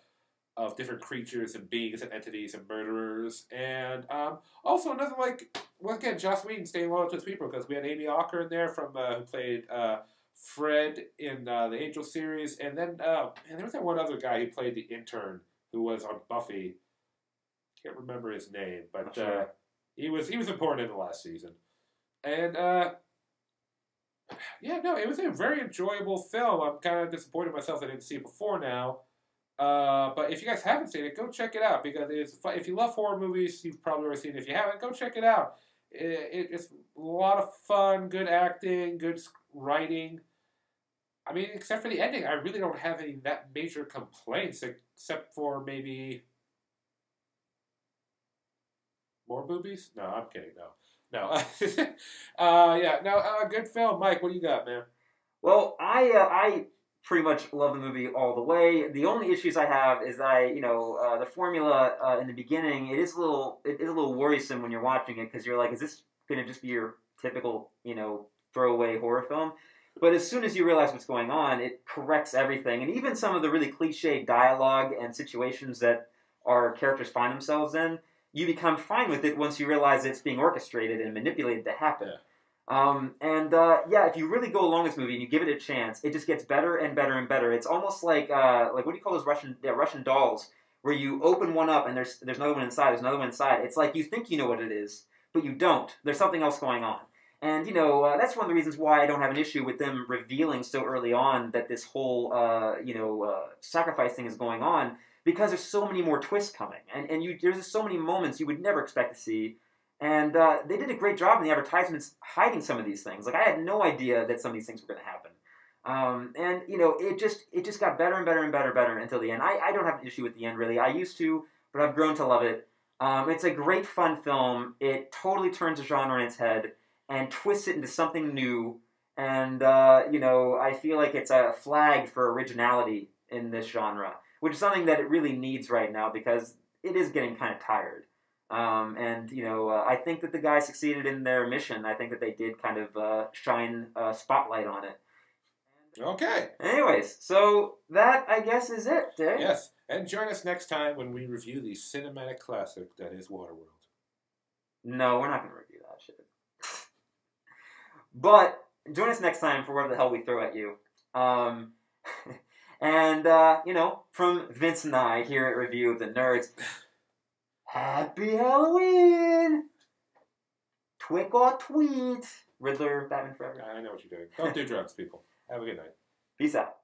S1: of different creatures and beings and entities and murderers. And also another, again, Joss Whedon staying loyal to his people because we had Amy Ocker in there who played Fred in the Angel series. And then there was that one other guy who played the intern who was on Buffy. Can't remember his name, but he was important in the last season. And it was a very enjoyable film. I'm kind of disappointed in myself that I didn't see it before now. But if you guys haven't seen it, go check it out. Because if you love horror movies, you've probably already seen it. If you haven't, go check it out. It's a lot of fun, good acting, good writing. I mean, except for the ending, I really don't have any that major complaints, except for maybe more boobies? No, I'm kidding, no. Good film. Mike, what do you got, man?
S2: Well, I pretty much love the movie all the way. The only issues I have is the formula in the beginning, it is a little worrisome when you're watching it because you're like, is this going to just be your typical, throwaway horror film? But as soon as you realize what's going on, it corrects everything. And even some of the really cliche dialogue and situations that our characters find themselves in, you become fine with it once you realize it's being orchestrated and manipulated to happen.
S1: Yeah.
S2: If you really go along this movie and you give it a chance, it just gets better and better and better. It's almost like what do you call those Russian dolls, where you open one up and there's another one inside, there's another one inside. It's like you think you know what it is, but you don't. There's something else going on. And, that's one of the reasons why I don't have an issue with them revealing so early on that this whole, sacrifice thing is going on, because there's so many more twists coming. And there's just so many moments you would never expect to see. And they did a great job in the advertisements hiding some of these things. Like, I had no idea that some of these things were going to happen. It just got better and better and better until the end. I don't have an issue with the end, really. I used to, but I've grown to love it. It's a great, fun film. It totally turns the genre on its head and twists it into something new. And, I feel like it's a flag for originality in this genre. which is something that it really needs right now because it is getting kind of tired. I think that the guys succeeded in their mission. I think that they did kind of shine a spotlight on it.
S1: Okay.
S2: Anyways, so that, I guess, is it, eh?
S1: Yes, and join us next time when we review the cinematic classic that is Waterworld.
S2: No, we're not going to review that shit. But join us next time for whatever the hell we throw at you. From Vince and I here at Review of the Nerds, Happy Halloween! Twick or tweet. Riddler, Batman Forever.
S1: I know what you're doing. Don't do drugs, people. Have a good night.
S2: Peace out.